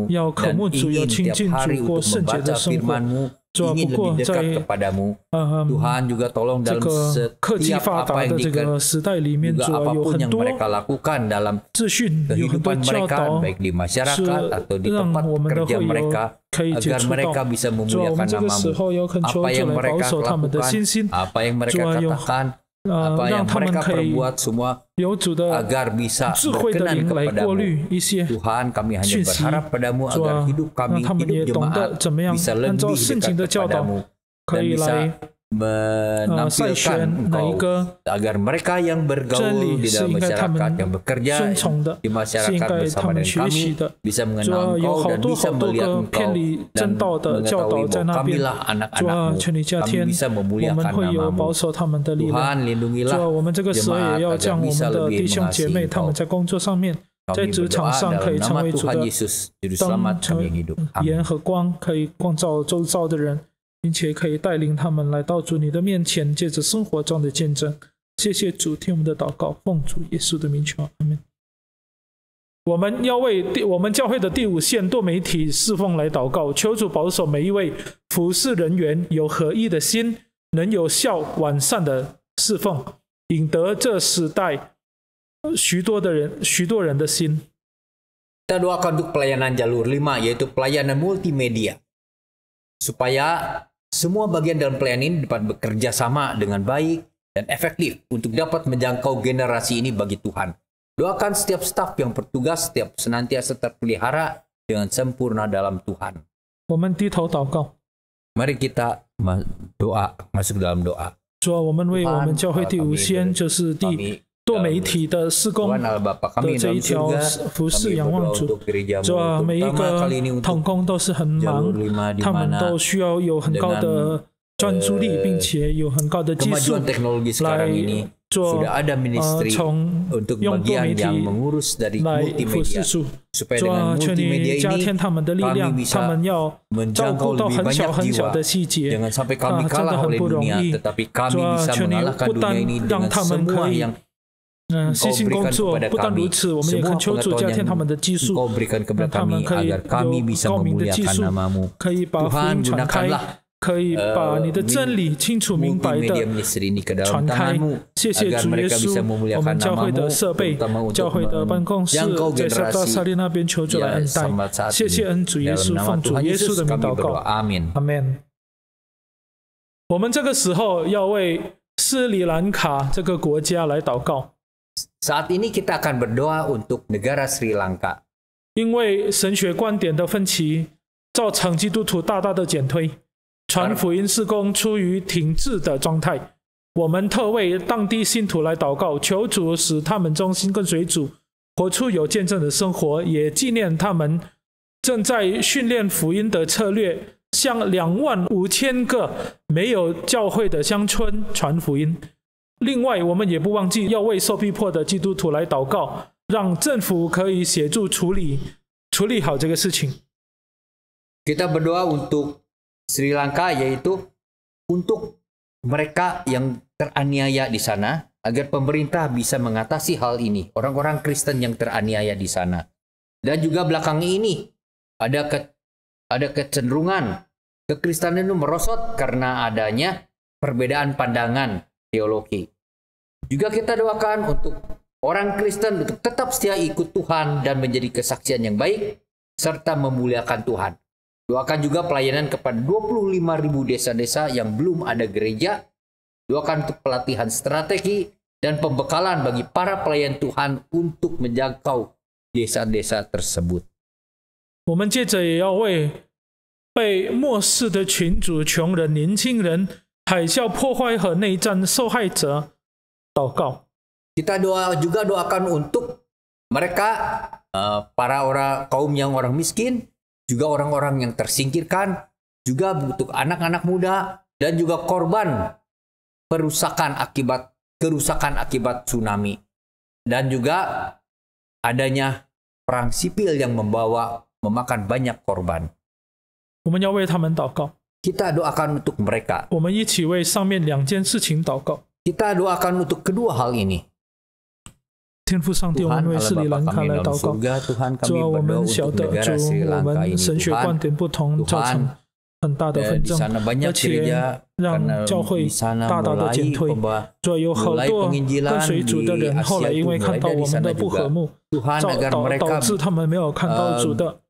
要渴慕主，要亲近主，过圣洁的生活。主啊，不过在Tuhan juga tolong dalam setiap apa yang apapun yang mereka lakukan dalam kehidupan mereka, baik di masyarakat atau di tempat kerja mereka, agar mereka bisa memuliakan nama-Mu. Apa yang mereka lakukan, apa yang mereka katakan, apa yang mereka perbuat semua agar bisa berkenan kepadamu. Tuhan, kami hanya berharap padamu agar hidup kami, hidup jemaat bisa lebih dekat kepadamu dan bisa menampilkan engkau agar mereka yang bergaul di dalam masyarakat, yang bekerja di masyarakat bersama dengan kami bisa mengenal engkau dan bisa melihat engkau dan mengetahui bahwa kamilah anak-anakmu, kami bisa memuliakan namamu. Tuhan, lindungilah jemaat agar bisa lebih mengasihi engkau. Kami berdoa dalam nama Tuhan Yesus, Juru Selamat kami yang hidup. 盐和光可以光照周遭的人，并且可以带领他们来到主你的面前，借着生活中的见证。谢谢主，听我们的祷告，奉主耶稣的名求，阿门。我们要为我们教会的第5线多媒体侍奉来祷告，求主保守每一位服侍人员有合一的心，能有效完善的侍奉，引得这时代许多人的心。 Kita doakan untuk pelayanan jalur 5, yaitu pelayanan multimedia, supaya semua bagian dalam pelayanan ini dapat bekerja sama dengan baik dan efektif untuk dapat menjangkau generasi ini bagi Tuhan. Doakan setiap staf yang bertugas setiap senantiasa terpelihara dengan sempurna dalam Tuhan. 我们低头祷告， Mari kita masuk dalam doa. 主啊，我们为我们教会第5线，就是第多媒体的事工的这一条服事仰望主，主啊，每一个同工都是很忙，他们都需要有很高的专注力，并且有很高的技术来做从用多媒体来服事主。主啊，求你加添他们的力量，他们要照顾到很小很小的细节，真的很不容易。主啊，求你不单让他们可以。 细心工作，不但如此，我们也恳求主加添他们的技术，让他们可以有高明的技术，可以把福音传开，可以把你的真理清楚明白的传开。谢谢主耶稣，我们教会的设备、教会的办公室，在撒大沙利那边求主来恩待。谢谢恩主耶稣，奉主耶稣的名祷告，阿门。阿门。我们这个时候要为斯里兰卡这个国家来祷告。 Saat ini kita akan berdoa untuk negara Sri Lanka. 因为神学观点的分歧，造成基督徒大大的减退，传福音事工处于停滞的状态。我们特为当地信徒来祷告，求主使他们忠心跟随主，活出有见证的生活，也纪念他们正在训练福音的策略，向25000个没有教会的乡村传福音。 另外，我们也不忘记要为受逼迫的基督徒来祷告，让政府可以协助处理好这个事情。Kita berdoa untuk Sri Lanka, yaitu untuk mereka yang teraniaya di sana, agar pemerintah bisa mengatasi hal ini. Orang-orang Kristen yang teraniaya di sana, dan juga belakangan ini ada kecenderungan kekristenan itu merosot karena adanya perbedaan pandangan teologi. Juga kita doakan untuk orang Kristen untuk tetap setia ikut Tuhan dan menjadi kesaksian yang baik serta memuliakan Tuhan. Doakan juga pelayanan kepada 25.000 desa-desa yang belum ada gereja. Doakan untuk pelatihan strategi dan pembekalan bagi para pelayan Tuhan untuk menjangkau desa-desa tersebut. 我们接着也要为被漠视的群主、穷人、年轻人。 海啸破坏和内战受害者祷告。 Kita juga doakan untuk mereka, para kaum yang orang miskin, juga orang-orang yang tersingkirkan, juga untuk anak-anak muda, dan juga korban kerusakan akibat tsunami, dan juga adanya perang sipil yang memakan banyak korban. 我们要为他们祷告。 Kita doakan untuk mereka. 我们一起为上面2件事情祷告。 Kita doakan untuk kedua hal ini. 天父上帝，我们为斯里兰卡来祷告。主啊，我们晓得主，我们神学观点不同，造成很大的纷争，而且让教会大大的减退。主啊，有好多跟随主的人，后来因为看到我们的不和睦，导致他们没有看到主的。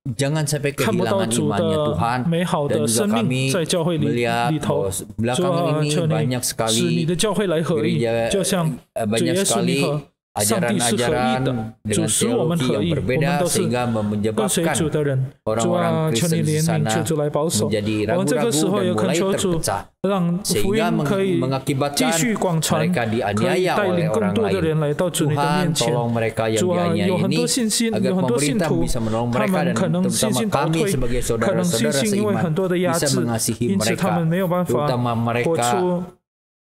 看不到主的美好的生命在教会里头，主啊，求你使你的教会来合一，就像主耶稣你和 ajaran-ajaran dengan teologi yang berbeda sehingga 跟随 menyebabkan 主的人，主 orang-orang 啊，求 Kristen 你 di 怜悯， sana 求主来保守。 menjadi 我们这个 ragu-ragu 时候 dan 也恳 mulai 求主， terpecah 让福 sehingga 音可以继 mengakibatkan 续广传， mereka 可以 dianiaya 带 oleh 领更 orang 多的 lain. 人来到主你的 Tuhan 面前。 tolong mereka yang 主啊， dianiaya 有很 ini 多信心， agar 有很多信 pemerintah 徒， bisa menolong 他 mereka 们 dan 可能信 terutama 心倒 kami 退， sebagai 可能信 saudara-saudara 心因为 seiman 很多的压 bisa 制， mengasihi 因此他们 mereka 没有办法 terutama 活 mereka 出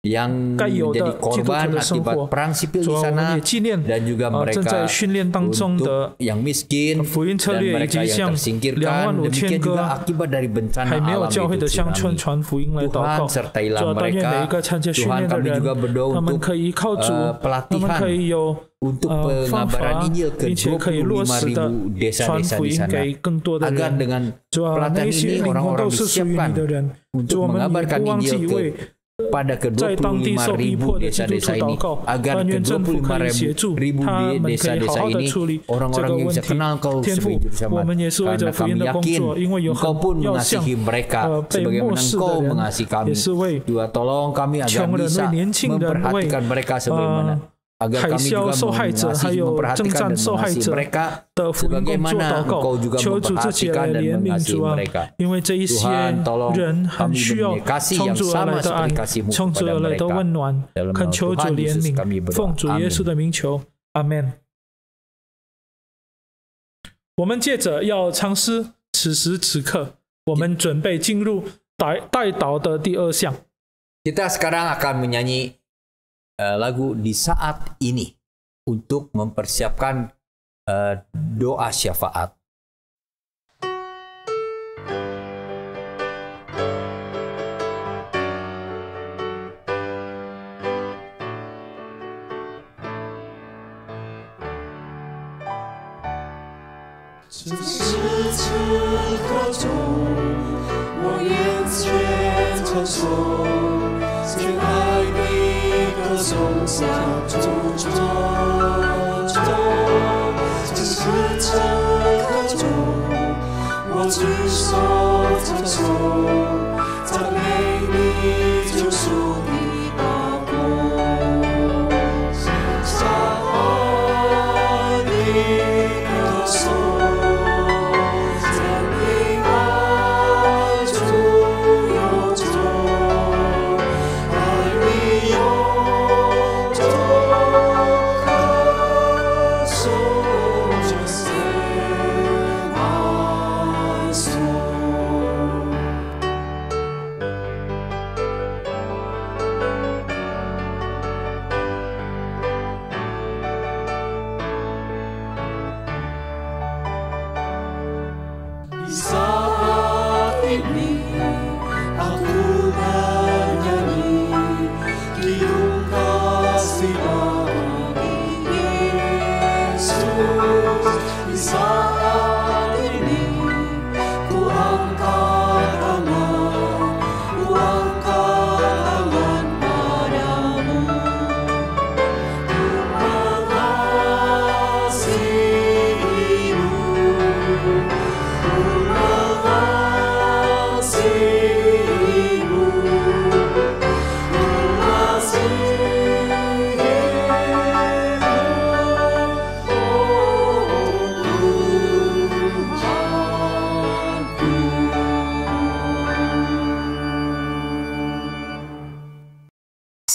yang 该有的 menjadi 基督徒 korban 的生 akibat 活。 perang sipil 主 di 啊，我们 sana 也纪念 dan juga 正 mereka 在训练当中的 untuk yang miskin 福音策 dan 略，以 mereka 及 yang 向25000 tersingkirkan demikian 个 juga akibat dari bencana 还没有 alam 教会 itu 的乡村 tsunami. 传福音来祷 Tuhan 告。 sertailah 主啊，但愿每一个 mereka. 参加训 Tuhan 练的 kami 人， juga berdoa 他们 untuk 可以依靠主，他们 pelatihan 可以有 untuk 方 pengabaran 法， Injil ke 并且可以落实的 25,000 传 desa-desa 福 di 音 sana 给更多的 agar 人。 dengan 主啊，那 pelatihan 一些 ini 灵魂 orang-orang 都是属于你 disiapkan 的人。 untuk 主，我们也 mengabarkan 不忘记 Injil 为 pada ke 在当地受逼 25,000 迫的基督 desa-desa 徒祷 ini 告， agar 但 ke 愿政府可以协助 25,000 他们可以好 desa-desa 好的 ini 处理这 orang-orang 个 yang 问 bisa 题。 kenal Kau 天 sebagai 父， Juru 我 Selamat 们也是为 karena 着福音 kami 的工 yakin 作，因为有 Engkau 很 pun 要向 mengasihi mereka 被 sebagaimana 漠视的 Engkau 人， mengasihi 也 kami. 是为 Tuhan tolong kami agar 穷人、 bisa 为年轻人、为 memperhatikan mereka sebagaimana agar 海 kami 啸 juga 受害者，还 mengasihi 有征 memperhatikan 战 dan 受害 mengasihi 者 mereka 的福音工作 sebagaimana 祷告 Engkau juga 求主自己来 memperhatikan dan 怜悯 mengasihi 主啊， mereka. 因为这一些 Tuhan tolong 人很 kami 需要 mempunyai kasih 从 yang 主而 sama 来的爱 seperti kasih-Mu 从主 kepada 而来的 mereka. 温暖， Dalam 恳 nama 求主 Tuhan 怜 Yesus 悯 kami，berdoa. 奉主耶稣 Amin. 的名求，阿门。我们接着要唱诗，此时此刻，我们准备进入代祷的第2项。 Kita sekarang akan menyanyi lagu di saat ini untuk mempersiapkan doa syafaat. “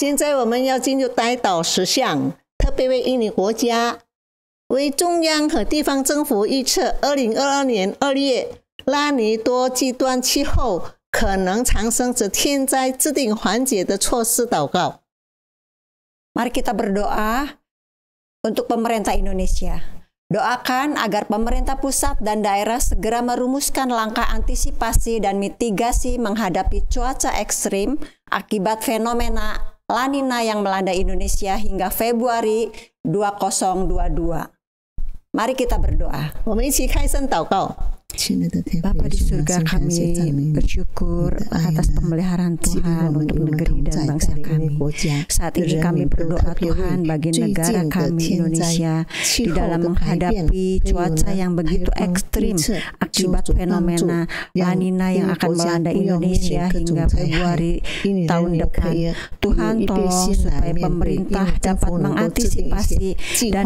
现在我们要进入代祷10项，特别为印尼国家、为中央和地方政府预测2022年2月拉尼多极端气候可能产生之天灾制定缓解的措施祷告。” Mari kita berdoa untuk pemerintah Indonesia. Doakan agar pemerintah pusat dan daerah segera merumuskan langkah antisipasi dan mitigasi menghadapi cuaca ekstrim akibat fenomena La Nina yang melanda Indonesia hingga Februari 2022. Mari kita berdoa. 我们一起开声祷告。Bapa di surga, kami bersyukur atas pemeliharaan Tuhan untuk negeri dan bangsa kami. Saat ini kami berdoa Tuhan bagi negara kami Indonesia di dalam menghadapi cuaca yang begitu ekstrim akibat fenomena La Nina yang akan melanda Indonesia hingga Februari tahun depan. Tuhan tolong supaya pemerintah dapat mengantisipasi dan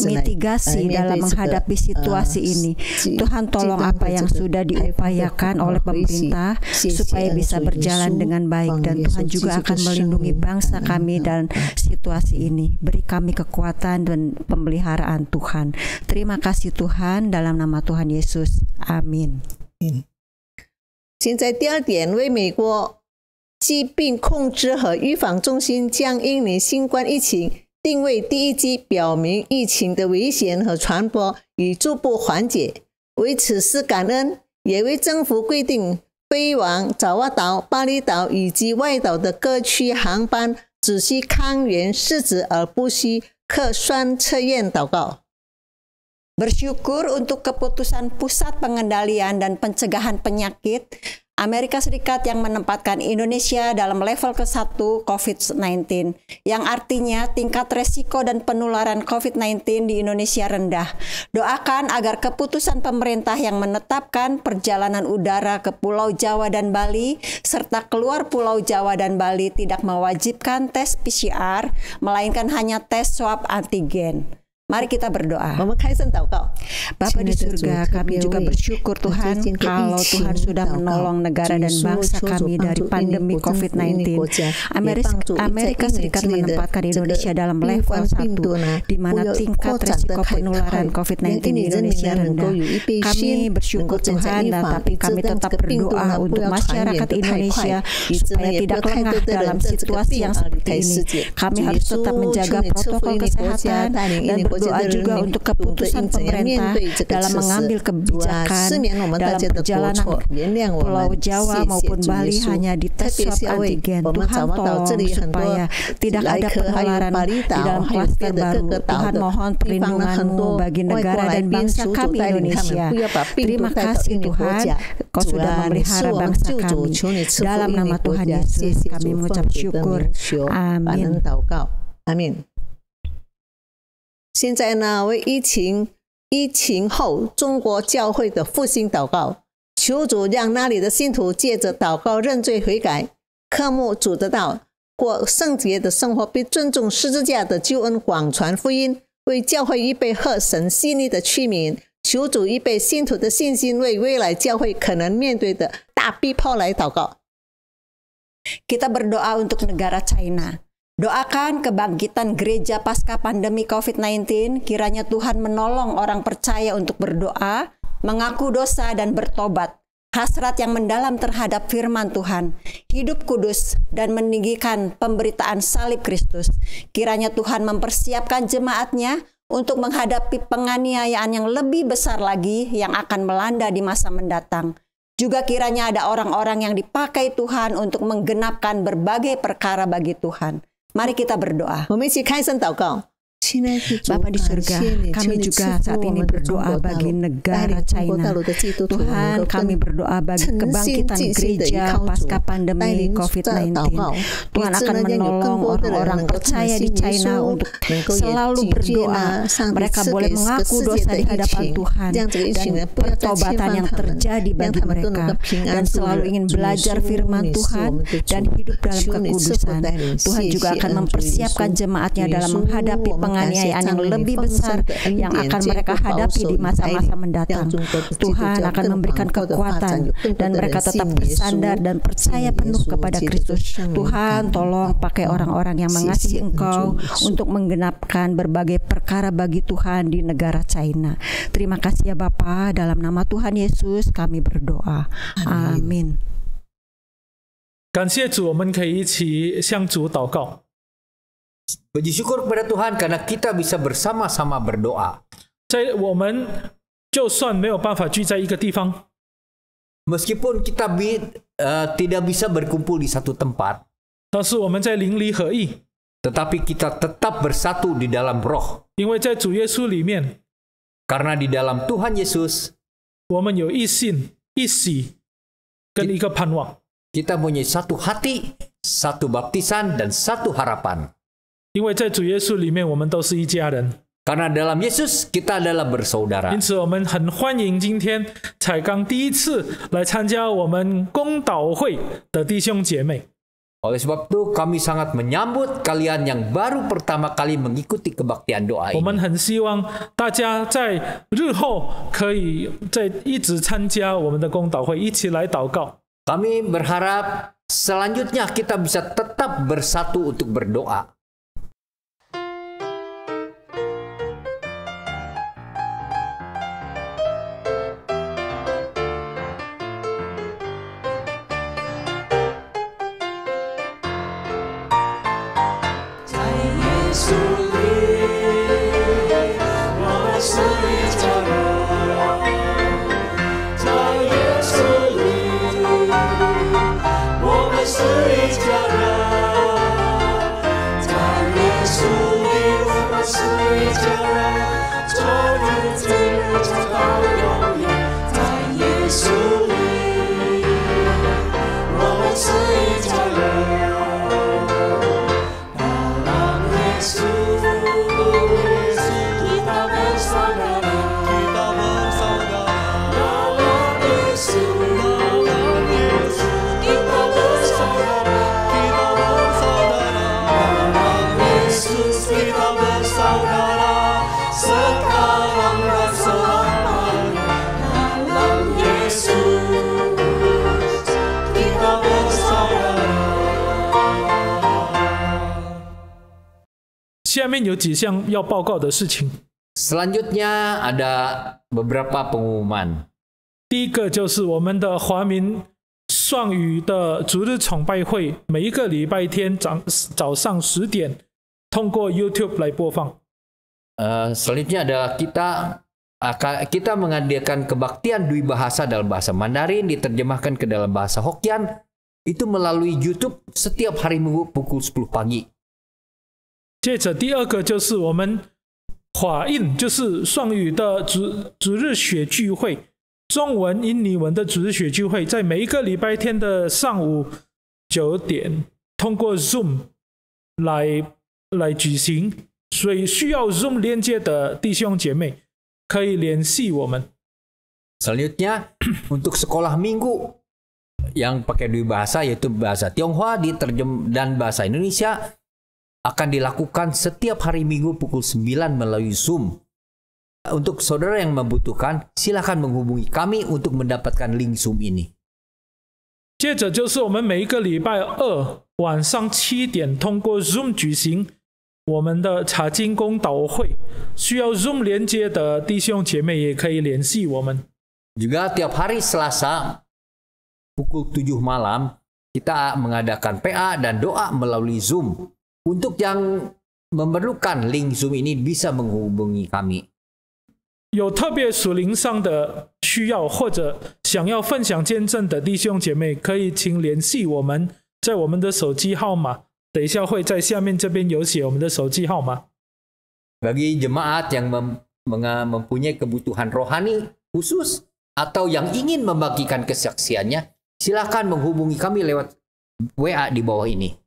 mitigasi dalam menghadapi situasi ini. Tuhan tolong apa yang sudah diupayakan oleh pemerintah supaya bisa berjalan dengan baik, dan Tuhan juga akan melindungi bangsa kami dalam situasi ini. Beri kami kekuatan dan pemeliharaan Tuhan. Terima kasih Tuhan, dalam nama Tuhan Yesus. Amin. 现在第二点，为美国疾病控制和预防中心将印尼新冠疫情定位第一季，表明疫情的危险和传播已逐步缓解。为此事感恩，也为政府规定飞往爪哇岛、巴厘岛以及外岛的各区航班只需抗原试纸而不需核酸测验祷告。 Bersyukur untuk keputusan Pusat Pengendalian dan Pencegahan Penyakit Amerika Serikat yang menempatkan Indonesia dalam level ke-1 COVID-19, yang artinya tingkat resiko dan penularan COVID-19 di Indonesia rendah. Doakan agar keputusan pemerintah yang menetapkan perjalanan udara ke Pulau Jawa dan Bali serta keluar Pulau Jawa dan Bali tidak mewajibkan tes PCR, melainkan hanya tes swab antigen. Mari kita berdoa. Bapa di surga, kami juga bersyukur Tuhan kalau Tuhan sudah menolong negara dan bangsa kami dari pandemi COVID-19. Amerika Serikat menempatkan Indonesia dalam level 1, di mana tingkat resiko penularan COVID-19 di Indonesia rendah. Kami bersyukur Tuhan, dan tapi kami tetap berdoa untuk masyarakat Indonesia supaya tidak lengah dalam situasi yang seperti ini. Kami harus tetap menjaga protokol kesehatan dan berdoa juga untuk keputusan pemerintah dalam mengambil kebijakan dalam perjalanan Pulau Jawa maupun Bali hanya dites swab antigen. Tuhan tolong supaya tidak ada penularan di dalam klaster baru. Tuhan mohon perlindungan-Mu bagi negara dan bangsa kami Indonesia. Terima kasih Tuhan, Kau sudah memelihara bangsa kami. Dalam nama Tuhan Yesus kami mengucap syukur. Amin. Amin. 现在呢，为疫情后中国教会的复兴祷告，求主让那里的信徒借着祷告认罪悔改，渴慕主的道，过圣洁的生活，并尊重十字架的救恩，广传福音，为教会预备合神心意的器皿。求主预备信徒的信心，为未来教会可能面对的大逼迫来祷告。 Kita berdoa untuk negara China. Doakan kebangkitan gereja pasca pandemi COVID-19, kiranya Tuhan menolong orang percaya untuk berdoa, mengaku dosa dan bertobat. Hasrat yang mendalam terhadap firman Tuhan, hidup kudus dan meninggikan pemberitaan salib Kristus. Kiranya Tuhan mempersiapkan jemaatnya untuk menghadapi penganiayaan yang lebih besar lagi yang akan melanda di masa mendatang. Juga kiranya ada orang-orang yang dipakai Tuhan untuk menggenapkan berbagai perkara bagi Tuhan. Mari kita berdoa. Bapa di surga, kami juga saat ini berdoa bagi negara China. Tuhan, kami berdoa bagi kebangkitan gereja pasca pandemi COVID-19. Tuhan akan menolong orang-orang percaya di China untuk selalu berdoa. Mereka boleh mengaku dosa di hadapan Tuhan dan pertobatan yang terjadi bagi mereka, dan selalu ingin belajar firman Tuhan dan hidup dalam kekudusan. Tuhan juga akan mempersiapkan jemaatnya dalam menghadapi penganiayaan yang lebih besar yang akan mereka hadapi di masa-masa mendatang. Tuhan akan memberikan kekuatan dan mereka tetap bersandar dan percaya penuh kepada Kristus. Tuhan, tolong pakai orang-orang yang mengasihi Engkau untuk menggenapkan berbagai perkara bagi Tuhan di negara China. Terima kasih ya Bapa, dalam nama Tuhan Yesus kami berdoa. Amin. 感谢主，我们可以一起向主祷告。 Puji syukur kepada Tuhan karena kita bisa bersama-sama berdoa. 在我们就算没有办法聚在一个地方， Meskipun kita tidak bisa berkumpul di satu tempat, 但是我们在灵里合一， tetapi kita tetap bersatu di dalam roh. 因为在主耶稣里面， Karena di dalam Tuhan Yesus 我们有一信、一喜跟一个盼望。 Kita punya satu hati, satu baptisan, dan satu harapan. 因为在主耶稣里面，我们都是一家人， Karena dalam Yesus kita adalah bersaudara. 因此我们很欢迎今天才刚第一次来参加我们公祷会的弟兄姐妹。 Oleh sebab itu kami sangat menyambut kalian yang baru pertama kali mengikuti kebaktian doa 我 ini. 们很希望大家在日后可以在一直参加我们的公祷会，一起来祷告。 Kami berharap selanjutnya kita bisa tetap bersatu untuk berdoa.下面有几项要报告的事情。 Selanjutnya ada beberapa pengumuman. 第一个就是我们的华民双语的主日崇拜会，每一个礼拜天早上10点，通过 YouTube 来播放。 Selanjutnya adalah kita mengadakan kebaktian dui bahasa dalam bahasa Mandarin diterjemahkan ke dalam bahasa Hokkien itu melalui YouTube setiap hari Minggu pukul 10 pagi. 接着第二个就是我们华印，就是双语的主日学聚会，中文、印尼文的主日学聚会，在每一个礼拜天的上午9点，通过 Zoom 来举行。所以需要 Zoom 连接的弟兄姐妹可以联系我们。 Selanjutnya untuk sekolah minggu yang pakai dua bahasa yaitu bahasa Tionghoa dan bahasa Indonesia akan dilakukan setiap hari Minggu pukul 9 melalui Zoom. Untuk saudara yang membutuhkan, silakan menghubungi kami untuk mendapatkan link Zoom ini. 接着就是我们每一个礼拜二晚上7点通过 Zoom 举行我们的查经公祷会，需要 Zoom 连接的弟兄姐妹也可以联系我们。 Juga tiap hari Selasa pukul 7 malam kita mengadakan PA dan doa melalui Zoom. Untuk yang memerlukan link Zoom ini bisa menghubungi kami. 有特别属灵上的需要或者想要分享见证的弟兄姐妹，可以请联系我们，在我们的手机号码，等一下会在下面这边有写我们的手机号码。 Bagi jemaat yang mempunyai kebutuhan rohani khusus atau yang ingin membagikan kesaksiannya, silakan menghubungi kami lewat WA di bawah ini.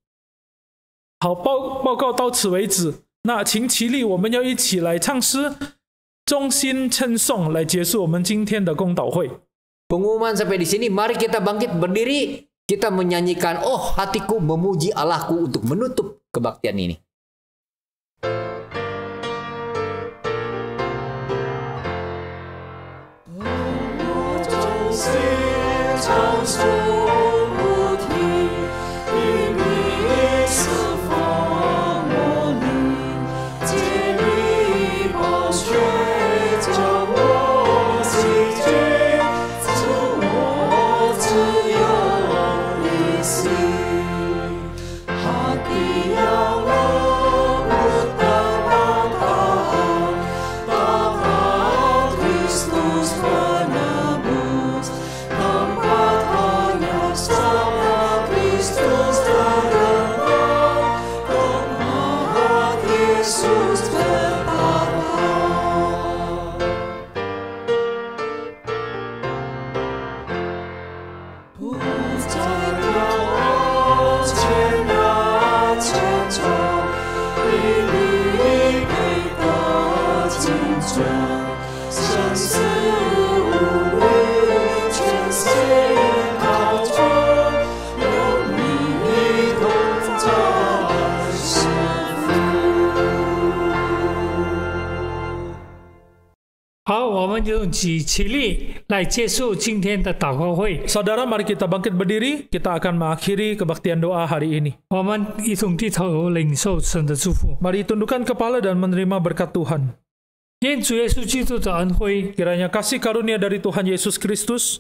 好，报告到此为止。那请起立，我们要一起来唱诗，衷心称颂，来结束我们今天的公祷会。 Pengumuman sampai di sini, mari kita bangkit berdiri, kita menyanyikan "Oh hatiku memuji Allahku" untuk menutup kebaktian ini. Kristus penebus tempat hanya 好，我们就起立来结束今天的祷告会。 Saudara, mari kita bangkit berdiri. Kita akan mengakhiri kebaktian doa hari ini. 我们一同低头领受神的祝福。 Mari tundukkan kepala dan menerima berkat Tuhan. 愿主耶稣基督的恩惠、 Kiranya kasih karunia dari Tuhan Yesus Kristus,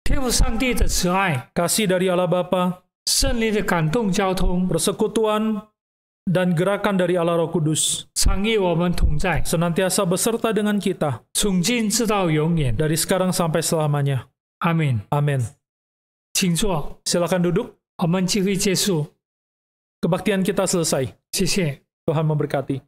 天父上帝的慈爱、 kasih dari Allah Bapa, 圣灵的感动交通， persekutuan dan gerakan dari Allah Roh Kudus 常与我们同在， senantiasa beserta dengan kita 从今直到永远。 dari sekarang sampai selamanya. 阿门。 Amin. 请坐， Silakan duduk. 我们聚会结束， Kebaktian kita selesai. 谢谢。 Tuhan memberkati.